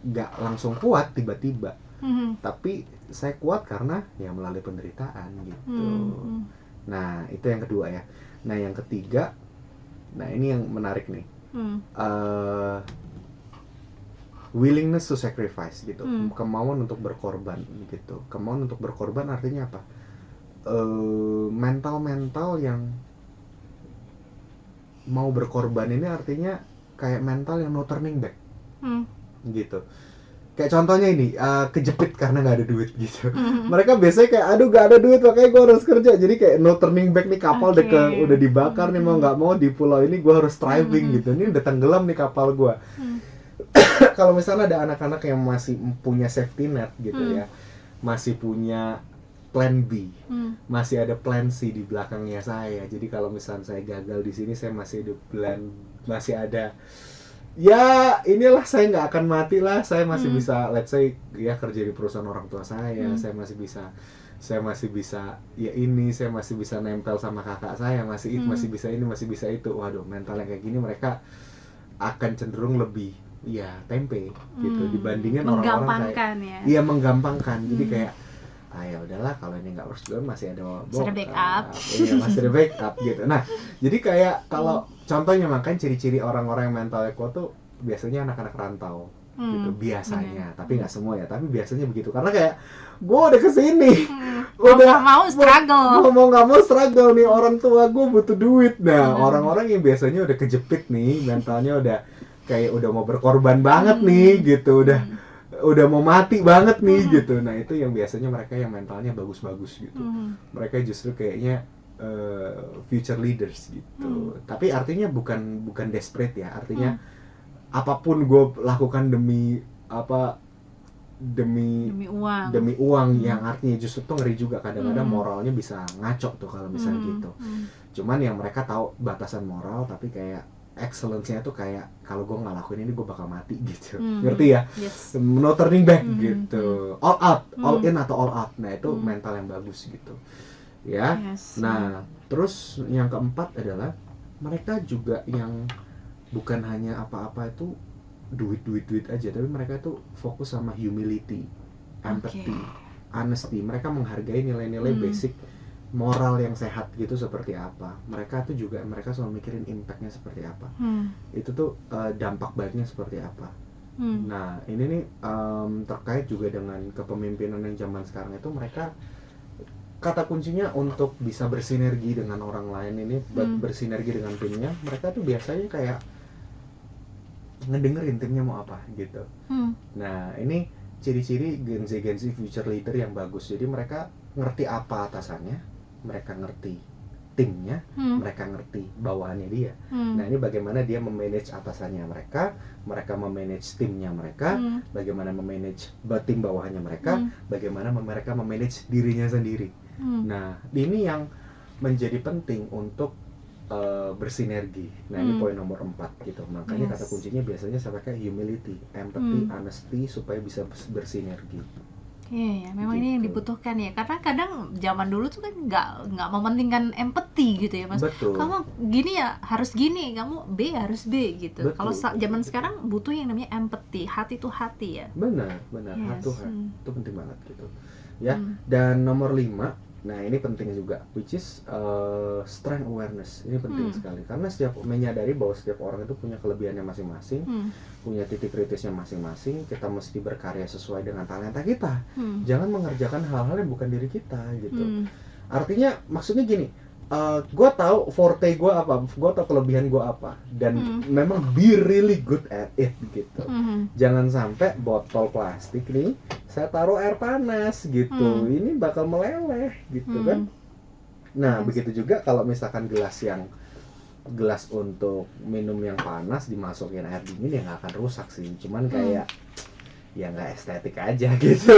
nggak langsung kuat tiba-tiba, tapi saya kuat karena ya melalui penderitaan gitu. Nah itu yang kedua ya. Nah yang ketiga, nah ini yang menarik nih. Willingness to sacrifice gitu, kemauan untuk berkorban gitu. Kemauan untuk berkorban artinya apa? Mental yang mau berkorban ini artinya kayak mental yang no turning back gitu. Kayak contohnya ini, kejepit karena nggak ada duit gitu. Mereka biasanya kayak, aduh nggak ada duit makanya gue harus kerja. Jadi kayak no turning back nih, kapal udah dibakar nih, mau nggak mau di pulau ini gue harus striving gitu. Ini udah tenggelam nih kapal gue. Kalau misalnya ada anak-anak yang masih punya safety net gitu ya, masih punya plan B, masih ada plan C di belakangnya saya. Jadi kalau misalnya saya gagal di sini, saya masih ada plan, masih ada, ya inilah, saya nggak akan mati lah. Saya masih bisa, let's say ya, kerja di perusahaan orang tua saya. Saya masih bisa ya ini, saya masih bisa nempel sama kakak saya, masih bisa ini, masih bisa itu. Waduh, mental yang kayak gini mereka akan cenderung lebih ya tempe gitu dibandingin orang-orang kayak iya, menggampangkan. Jadi kayak ya udahlah, kalau ini nggak works masih ada backup. Iya, masih ada backup gitu. Nah jadi kayak kalau contohnya, makanya ciri-ciri orang-orang yang mentalnya kuat tuh biasanya anak-anak rantau gitu biasanya, tapi nggak semua ya, tapi biasanya begitu. Karena kayak gue udah kesini, udah mau struggle, mau nggak mau struggle nih, orang tua gue butuh duit. Nah orang-orang yang biasanya udah kejepit nih, mentalnya udah kayak udah mau berkorban banget nih gitu, udah mau mati banget nih gitu. Nah itu yang biasanya mereka yang mentalnya bagus-bagus gitu. Mereka justru kayaknya future leaders gitu. Tapi artinya bukan desperate ya, artinya apapun gue lakukan demi uang, yang artinya justru tuh ngeri juga kadang-kadang moralnya bisa ngaco tuh kalau misalnya gitu. Cuman yang mereka tahu batasan moral, tapi kayak excellence-nya tuh kayak kalau gue nggak lakuin ini gue bakal mati gitu. Ngerti ya? Yes. No turning back gitu. All out, all in atau all out. Nah itu mental yang bagus gitu. Ya. Yes. Nah, terus yang keempat adalah mereka juga yang bukan hanya apa-apa itu duit aja, tapi mereka tuh fokus sama humility, empathy, honesty. Mereka menghargai nilai-nilai basic moral yang sehat gitu seperti apa. Mereka tuh juga selalu mikirin impactnya seperti apa. Itu tuh dampak baiknya seperti apa. Nah ini nih terkait juga dengan kepemimpinan yang zaman sekarang itu, mereka kata kuncinya untuk bisa bersinergi dengan orang lain ini, bersinergi dengan timnya. Mereka tuh biasanya kayak ngedengerin timnya mau apa gitu. Nah ini ciri-ciri Gen Z future leader yang bagus. Jadi mereka ngerti apa atasannya, mereka ngerti timnya, mereka ngerti bawahannya dia. Nah ini bagaimana dia memanage atasannya mereka memanage timnya mereka, bagaimana memanage tim bawahannya mereka, bagaimana mereka memanage dirinya sendiri. Nah ini yang menjadi penting untuk bersinergi. Nah ini poin nomor 4 gitu. Makanya kata kuncinya biasanya saya pakai humility, empathy, honesty supaya bisa bersinergi. Iya, memang ini yang dibutuhkan ya. Karena kadang zaman dulu tuh kan nggak mementingkan empati gitu ya, Mas. Betul. Kamu gini ya harus gini, kamu B harus B gitu. Betul. Kalau zaman sekarang butuh yang namanya empati, hati to hati ya. Benar, Yes. itu penting banget gitu. Ya, dan nomor 5, nah ini penting juga, which is strength awareness. Ini penting sekali karena setiap menyadari bahwa setiap orang itu punya kelebihannya masing-masing, punya titik kritisnya masing-masing. Kita mesti berkarya sesuai dengan talenta kita. Jangan mengerjakan hal-hal yang bukan diri kita gitu. Artinya maksudnya gini, gue tahu forte gue apa, gue tahu kelebihan gue apa, dan memang be really good at it gitu. Jangan sampai botol plastik nih saya taruh air panas gitu, ini bakal meleleh gitu kan. Nah begitu juga kalau misalkan gelas untuk minum yang panas dimasukin air dingin, ya nggak akan rusak sih, cuman kayak ya nggak estetik aja gitu.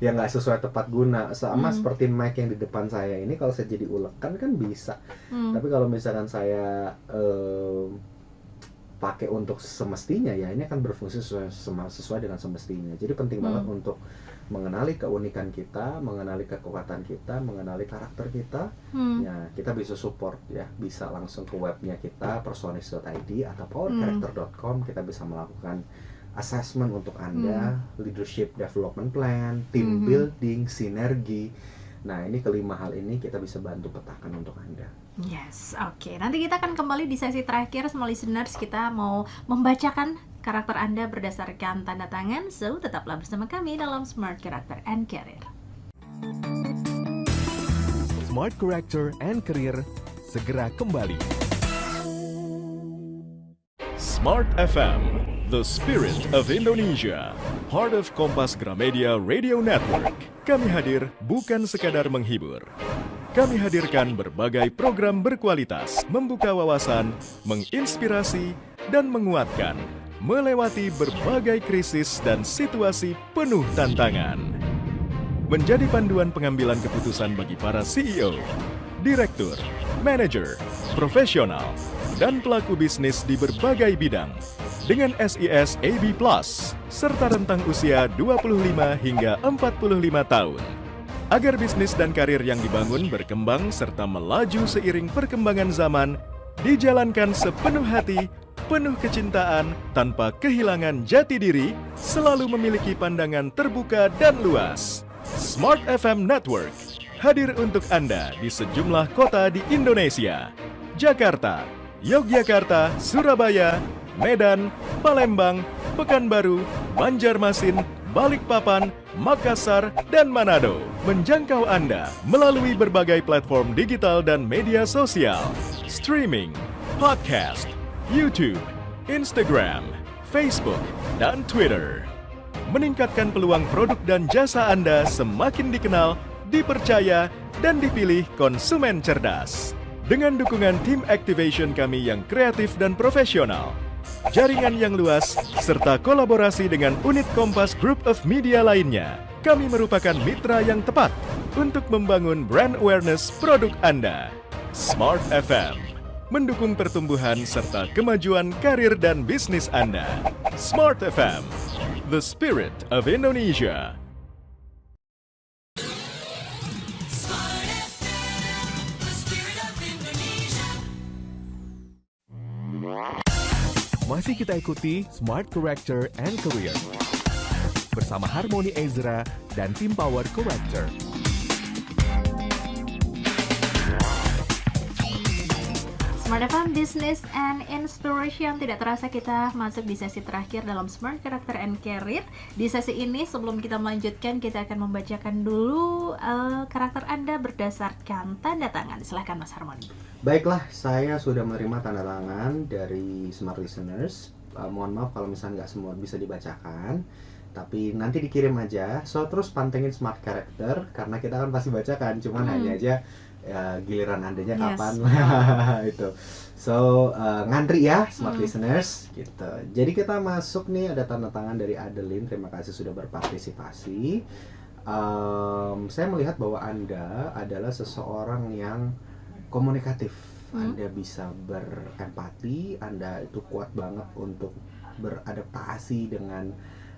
Ya nggak sesuai tepat guna. Sama seperti mic yang di depan saya ini, kalau saya jadi ulekan kan bisa, tapi kalau misalkan saya pakai untuk semestinya, ya ini akan berfungsi sesuai dengan semestinya. Jadi penting banget untuk mengenali keunikan kita, mengenali kekuatan kita, mengenali karakter kita. Ya kita bisa support ya, bisa langsung ke webnya kita personis.id atau powercharacter.com. Kita bisa melakukan assessment untuk Anda, leadership development plan, team building, sinergi. Nah ini kelima hal ini kita bisa bantu petakan untuk Anda. Yes, oke. Nanti kita akan kembali di sesi terakhir, small listeners. Kita mau membacakan karakter Anda berdasarkan tanda tangan. So, tetaplah bersama kami dalam Smart Character and Career. Smart Character and Career segera kembali. Smart FM, the spirit of Indonesia, part of Kompas Gramedia Radio Network. Kami hadir bukan sekadar menghibur. Kami hadirkan berbagai program berkualitas, membuka wawasan, menginspirasi, dan menguatkan, melewati berbagai krisis dan situasi penuh tantangan. Menjadi panduan pengambilan keputusan bagi para CEO, direktur, manajer, profesional, dan pelaku bisnis di berbagai bidang dengan SIS AB+, serta rentang usia 25 hingga 45 tahun. Agar bisnis dan karir yang dibangun berkembang serta melaju seiring perkembangan zaman, dijalankan sepenuh hati, penuh kecintaan, tanpa kehilangan jati diri, selalu memiliki pandangan terbuka dan luas. Smart FM Network hadir untuk Anda di sejumlah kota di Indonesia: Jakarta, Yogyakarta, Surabaya, Medan, Palembang, Pekanbaru, Banjarmasin, Balikpapan, Makassar, dan Manado. Menjangkau Anda melalui berbagai platform digital dan media sosial, streaming, podcast, YouTube, Instagram, Facebook, dan Twitter. Meningkatkan peluang produk dan jasa Anda semakin dikenal, dipercaya, dan dipilih konsumen cerdas. Dengan dukungan tim activation kami yang kreatif dan profesional, jaringan yang luas, serta kolaborasi dengan unit Kompas Group of Media lainnya, kami merupakan mitra yang tepat untuk membangun brand awareness produk Anda. Smart FM mendukung pertumbuhan serta kemajuan karir dan bisnis Anda. Smart FM, the spirit of Indonesia. Smart FM, the spirit of Indonesia. Masih kita ikuti Smart Character and Career bersama Harmony Ezra dan tim Power Character. Smart FM Business and Inspiration. Tidak terasa kita masuk di sesi terakhir dalam Smart Character and Career. Di sesi ini sebelum kita melanjutkan, kita akan membacakan dulu karakter Anda berdasarkan tanda tangan. Silahkan Mas Harmony. Baiklah, saya sudah menerima tanda tangan dari Smart Listeners. Mohon maaf kalau misalnya nggak semua bisa dibacakan, tapi nanti dikirim aja. So terus pantengin Smart Character karena kita kan pasti bacakan, cuman hanya aja giliran andanya Yes. kapan itu. So ngantri ya smart listeners gitu. Jadi kita masuk nih, ada tanda tangan dari Adeline. Terima kasih sudah berpartisipasi. Saya melihat bahwa Anda adalah seseorang yang komunikatif. Anda bisa berempati, Anda itu kuat banget untuk beradaptasi dengan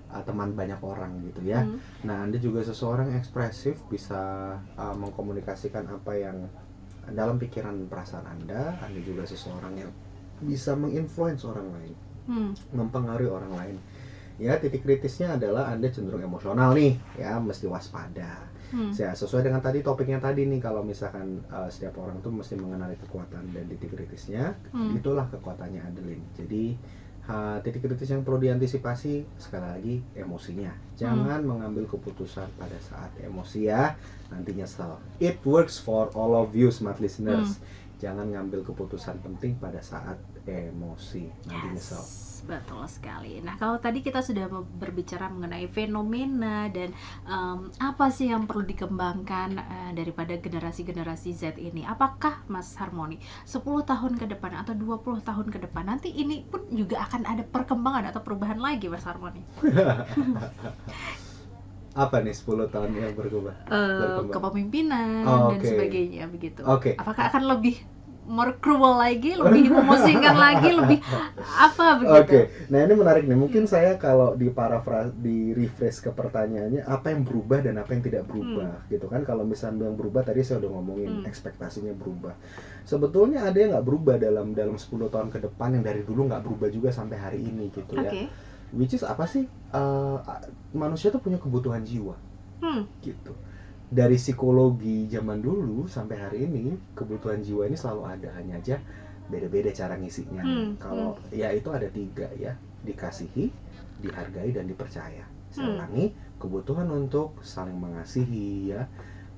teman banyak orang gitu ya. Nah, Anda juga seseorang yang ekspresif, bisa mengkomunikasikan apa yang dalam pikiran dan perasaan Anda. Anda juga seseorang yang bisa menginfluence orang lain, mempengaruhi orang lain. Ya, titik kritisnya adalah Anda cenderung emosional nih, ya, mesti waspada. Ya, sesuai dengan tadi topiknya tadi nih, kalau misalkan setiap orang tuh mesti mengenali kekuatan dan titik kritisnya, itulah kekuatannya Adeline. Jadi titik kritis yang perlu diantisipasi sekali lagi emosinya. Jangan mengambil keputusan pada saat emosi ya, nanti nyesel. It works for all of you smart listeners. Jangan ngambil keputusan penting pada saat emosi, nanti nyesel. Betul sekali. Nah, kalau tadi kita sudah berbicara mengenai fenomena dan apa sih yang perlu dikembangkan daripada generasi-generasi Z ini. Apakah Mas Harmoni 10 tahun ke depan atau 20 tahun ke depan nanti ini pun juga akan ada perkembangan atau perubahan lagi, Mas Harmoni? Apa nih 10 tahun yang berubah? Kepemimpinan dan Oke. sebagainya begitu. Oke. Apakah akan lebih more cruel lagi, lebih memusingkan lagi, lebih apa begitu? Oke, nah ini menarik nih. Mungkin saya kalau di refresh ke pertanyaannya, apa yang berubah dan apa yang tidak berubah, gitu kan? Kalau misalnya yang berubah tadi saya udah ngomongin ekspektasinya berubah. Sebetulnya ada yang nggak berubah dalam 10 tahun ke depan, yang dari dulu nggak berubah juga sampai hari ini, gitu ya. Oke. Which is apa sih? Manusia tuh punya kebutuhan jiwa, gitu. Dari psikologi zaman dulu sampai hari ini, kebutuhan jiwa ini selalu ada, hanya aja beda-beda cara ngisinya. Kalau ya itu ada 3 ya, dikasihi, dihargai, dan dipercaya. Saya ulangi, kebutuhan untuk saling mengasihi ya,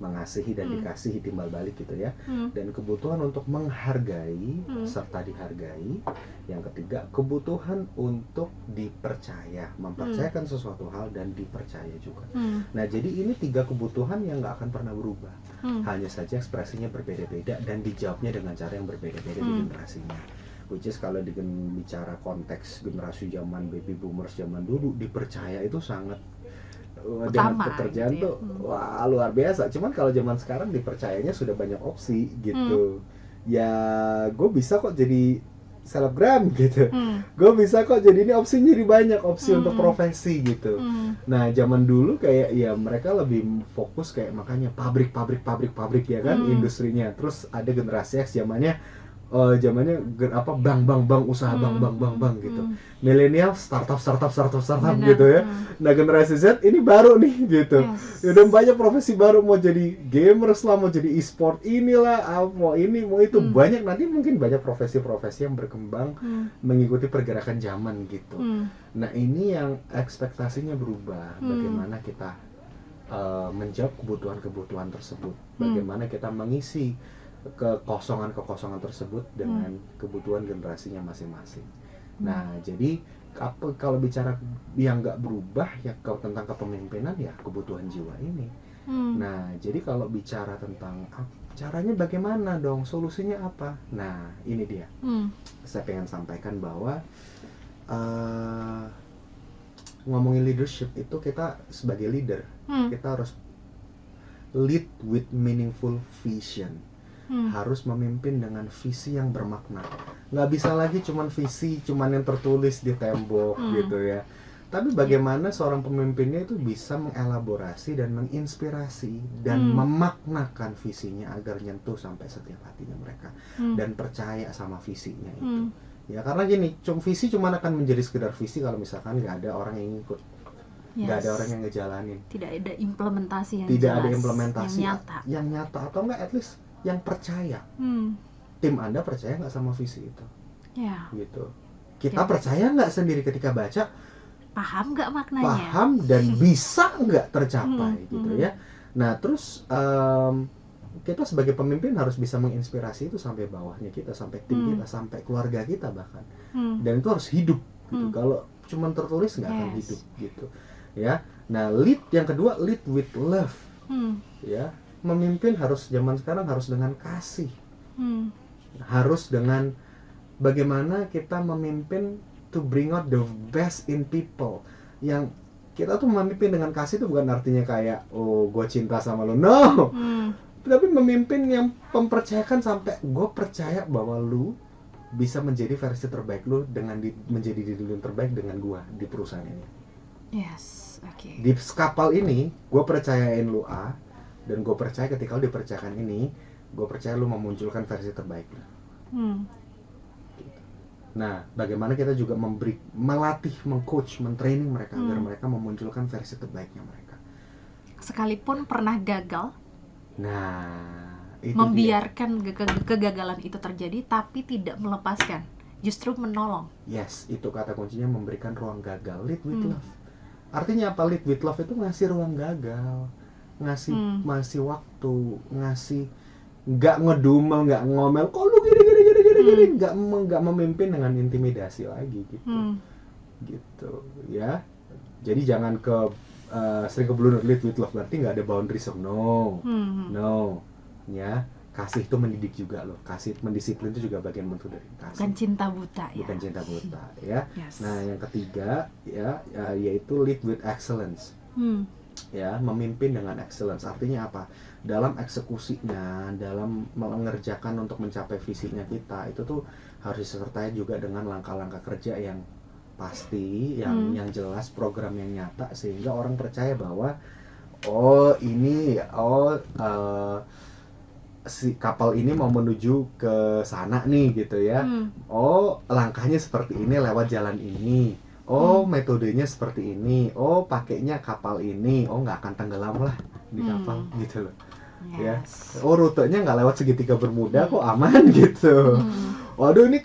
mengasihi dan dikasihi timbal balik gitu ya, dan kebutuhan untuk menghargai serta dihargai. Yang ketiga, kebutuhan untuk dipercaya, mempercayakan sesuatu hal dan dipercaya juga. Nah, jadi ini 3 kebutuhan yang nggak akan pernah berubah. Hanya saja ekspresinya berbeda-beda dan dijawabnya dengan cara yang berbeda-beda di generasinya. Which is kalau bicara konteks generasi zaman baby boomers zaman dulu, dipercaya itu sangat dengan Utama, pekerjaan gitu ya. tuh wah luar biasa. Cuman kalau zaman sekarang dipercayanya sudah banyak opsi gitu. Ya gue bisa kok jadi selebgram gitu. Gue bisa kok jadi ini opsinya jadi banyak opsi untuk profesi gitu. Nah zaman dulu kayak ya mereka lebih fokus kayak makanya pabrik ya kan industrinya. Terus ada generasi X zamannya bank usaha bank gitu. Milenial startup Benar. gitu ya. Nah generasi Z ini baru nih gitu. Yes. Udah banyak profesi baru, mau jadi gamers lah, mau jadi e-sport inilah, mau ini mau itu, banyak nanti mungkin banyak profesi-profesi yang berkembang mengikuti pergerakan zaman gitu. Nah ini yang ekspektasinya berubah. Bagaimana kita menjawab kebutuhan-kebutuhan tersebut, bagaimana kita mengisi kekosongan tersebut dengan kebutuhan generasinya masing-masing. Nah, jadi kalau bicara yang nggak berubah ya tentang kepemimpinan ya kebutuhan jiwa ini. Nah, jadi kalau bicara tentang caranya bagaimana dong, solusinya apa? Nah, ini dia. Saya pengen sampaikan bahwa ngomongin leadership itu kita sebagai leader, kita harus lead with meaningful vision. Harus memimpin dengan visi yang bermakna. Nggak bisa lagi cuman visi, cuman yang tertulis di tembok gitu ya. Tapi bagaimana seorang pemimpinnya itu bisa mengelaborasi dan menginspirasi dan memaknakan visinya agar nyentuh sampai setiap hatinya mereka dan percaya sama visinya itu. Ya karena gini, visi cuma akan menjadi sekedar visi kalau misalkan nggak ada orang yang ikut, nggak ada orang yang ngejalanin, Tidak ada implementasi yang tidak jelas, ada implementasi yang nyata. atau enggak at least yang percaya. Tim Anda percaya nggak sama visi itu? Ya, Gitu. Kita Ya. percaya nggak sendiri ketika baca, paham nggak maknanya? paham dan bisa nggak tercapai gitu ya. Nah terus kita sebagai pemimpin harus bisa menginspirasi itu sampai bawahnya kita, sampai tim kita, sampai keluarga kita bahkan. Dan itu harus hidup gitu. Kalau cuma tertulis nggak akan hidup gitu ya. Nah yang kedua lead with love ya. memimpin zaman sekarang harus dengan kasih. Hmm. Harus dengan bagaimana kita memimpin to bring out the best in people. Yang kita tuh memimpin dengan kasih itu bukan artinya kayak oh gue cinta sama lo, no. Tapi memimpin yang mempercayakan sampai gue percaya bahwa lu bisa menjadi versi terbaik lu dengan menjadi diri lu yang terbaik dengan gue di perusahaan ini. Yes, oke. Di kapal ini gue percayain lu A, dan gue percaya ketika lu dipercayakan ini, gue percaya lu memunculkan versi terbaik lu. Nah, bagaimana kita juga melatih, mengcoach, mentraining mereka agar mereka memunculkan versi terbaiknya mereka. Sekalipun pernah gagal, Nah, itu membiarkan kegagalan itu terjadi, tapi tidak melepaskan, justru menolong. Yes, itu kata kuncinya, memberikan ruang gagal. Lead with love. Artinya apa? Lead with love itu ngasih ruang gagal, ngasih waktu, ngasih, nggak ngedumel, nggak ngomel, kok lu gini, nggak memimpin dengan intimidasi lagi gitu ya. Jadi jangan sering ke blunder. Lead with love berarti nggak ada boundaries, no, ya. Kasih itu mendidik juga loh, kasih mendisiplin itu juga bagian bentuk dari kasih. Bukan cinta buta ya. Bukan cinta buta ya. Yes. Nah yang ketiga yaitu lead with excellence. Ya, memimpin dengan excellence. Artinya apa? Dalam eksekusinya, dalam mengerjakan untuk mencapai visinya kita, itu tuh harus disertai juga dengan langkah-langkah kerja yang pasti, yang jelas, program yang nyata, sehingga orang percaya bahwa si kapal ini mau menuju ke sana nih gitu ya. Langkahnya seperti ini lewat jalan ini. Metodenya seperti ini. Pakainya kapal ini. Nggak akan tenggelam lah di kapal gitu loh. Yes. Ya. Rutenya nggak lewat segitiga Bermuda, kok aman gitu. Waduh, ini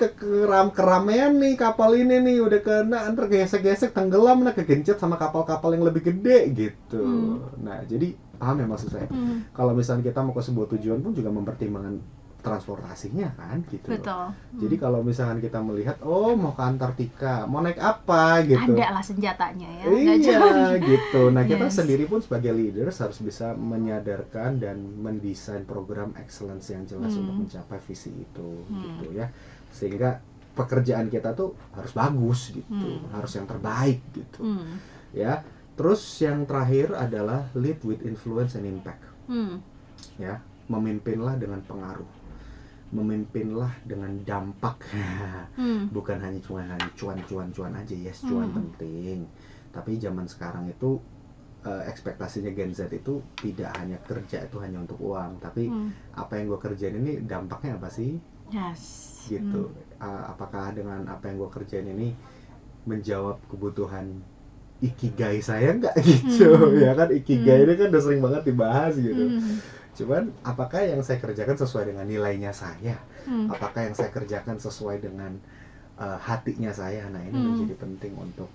keramaian nih kapal ini nih, udah kena antar gesek-gesek tenggelam, kegencet sama kapal-kapal yang lebih gede gitu. Nah, jadi paham ya maksud saya? Kalau misalnya kita mau ke sebuah tujuan pun juga mempertimbangkan transportasinya kan gitu. Betul. Jadi kalau misalkan kita melihat mau ke Antartika, mau naik apa gitu. Ada lah senjatanya ya. Nggak Iya cuma- gitu. Nah, kita Yes. sendiri pun sebagai leaders harus bisa menyadarkan dan mendesain program excellence yang jelas untuk mencapai visi itu gitu ya. Sehingga pekerjaan kita tuh harus bagus gitu, harus yang terbaik gitu. Ya. Terus yang terakhir adalah lead with influence and impact. Ya, memimpinlah dengan pengaruh. Memimpinlah dengan dampak. Bukan hanya cuan aja, yes, cuan penting. Tapi zaman sekarang itu ekspektasinya Gen Z itu tidak hanya kerja itu hanya untuk uang, tapi apa yang gue kerjain ini dampaknya apa sih? Yes. Gitu. Apakah dengan apa yang gue kerjain ini menjawab kebutuhan ikigai saya nggak gitu? Ya kan, ikigai ini kan udah sering banget dibahas gitu. Cuman apakah yang saya kerjakan sesuai dengan nilainya saya? Apakah yang saya kerjakan sesuai dengan hatinya saya? Nah, ini menjadi penting untuk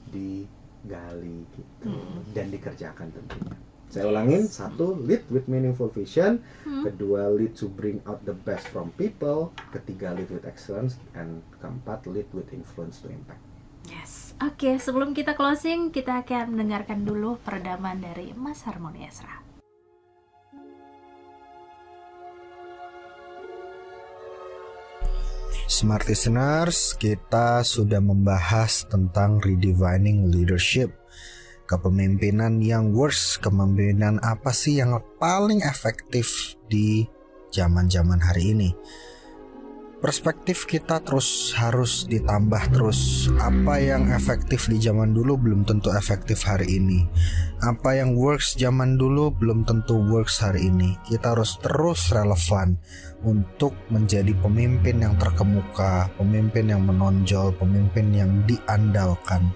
digali gitu dan dikerjakan tentunya. Saya ulangin, satu, lead with meaningful vision. Kedua, lead to bring out the best from people. Ketiga, lead with excellence. And keempat, lead with influence to impact. Yes. Oke, sebelum kita closing, kita akan mendengarkan dulu peredaman dari Mas Harmoni Ezra. Smart listeners, kita sudah membahas tentang redefining leadership. Kepemimpinan yang works, kepemimpinan apa sih yang paling efektif di zaman-zaman hari ini? Perspektif kita terus harus ditambah terus. Apa yang efektif di zaman dulu belum tentu efektif hari ini. Apa yang works zaman dulu belum tentu works hari ini. Kita harus terus relevan untuk menjadi pemimpin yang terkemuka, pemimpin yang menonjol, pemimpin yang diandalkan.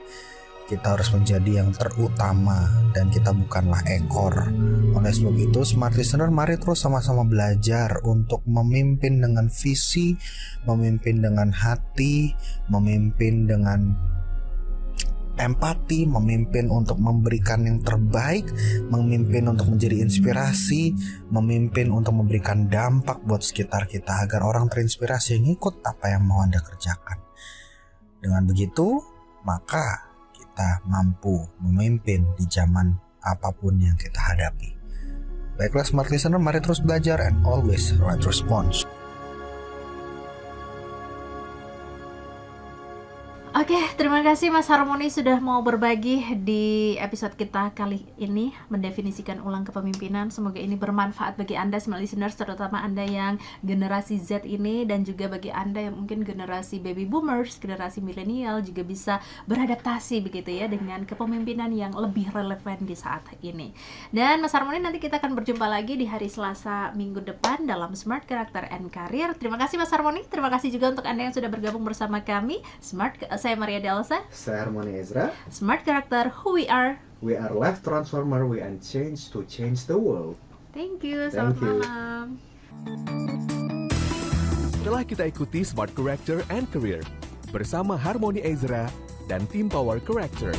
Kita harus menjadi yang terutama dan kita bukanlah ekor. Oleh sebab itu, smart listener, mari terus sama-sama belajar untuk memimpin dengan visi, memimpin dengan hati, memimpin dengan empati, memimpin untuk memberikan yang terbaik, memimpin untuk menjadi inspirasi, memimpin untuk memberikan dampak buat sekitar kita agar orang terinspirasi yang ikut apa yang mau Anda kerjakan. Dengan begitu, maka kita mampu memimpin di zaman apapun yang kita hadapi. Baiklah smart listener, mari terus belajar and always right response. Oke, terima kasih Mas Harmoni sudah mau berbagi di episode kita kali ini, mendefinisikan ulang kepemimpinan. Semoga ini bermanfaat bagi Anda smart listeners, terutama Anda yang generasi Z ini, dan juga bagi Anda yang mungkin generasi baby boomers, generasi milenial, juga bisa beradaptasi begitu ya dengan kepemimpinan yang lebih relevan di saat ini. Dan Mas Harmoni, nanti kita akan berjumpa lagi di hari Selasa minggu depan dalam Smart Character and Career. Terima kasih Mas Harmoni, terima kasih juga untuk Anda yang sudah bergabung bersama kami. Saya Maria Delsa. Saya Harmoni Ezra. Smart Character, who we are. We are life transformer, we are changed to change the world. Thank you, selamat you. malam. Telah kita ikuti Smart Character and Career bersama Harmoni Ezra dan tim Power Character.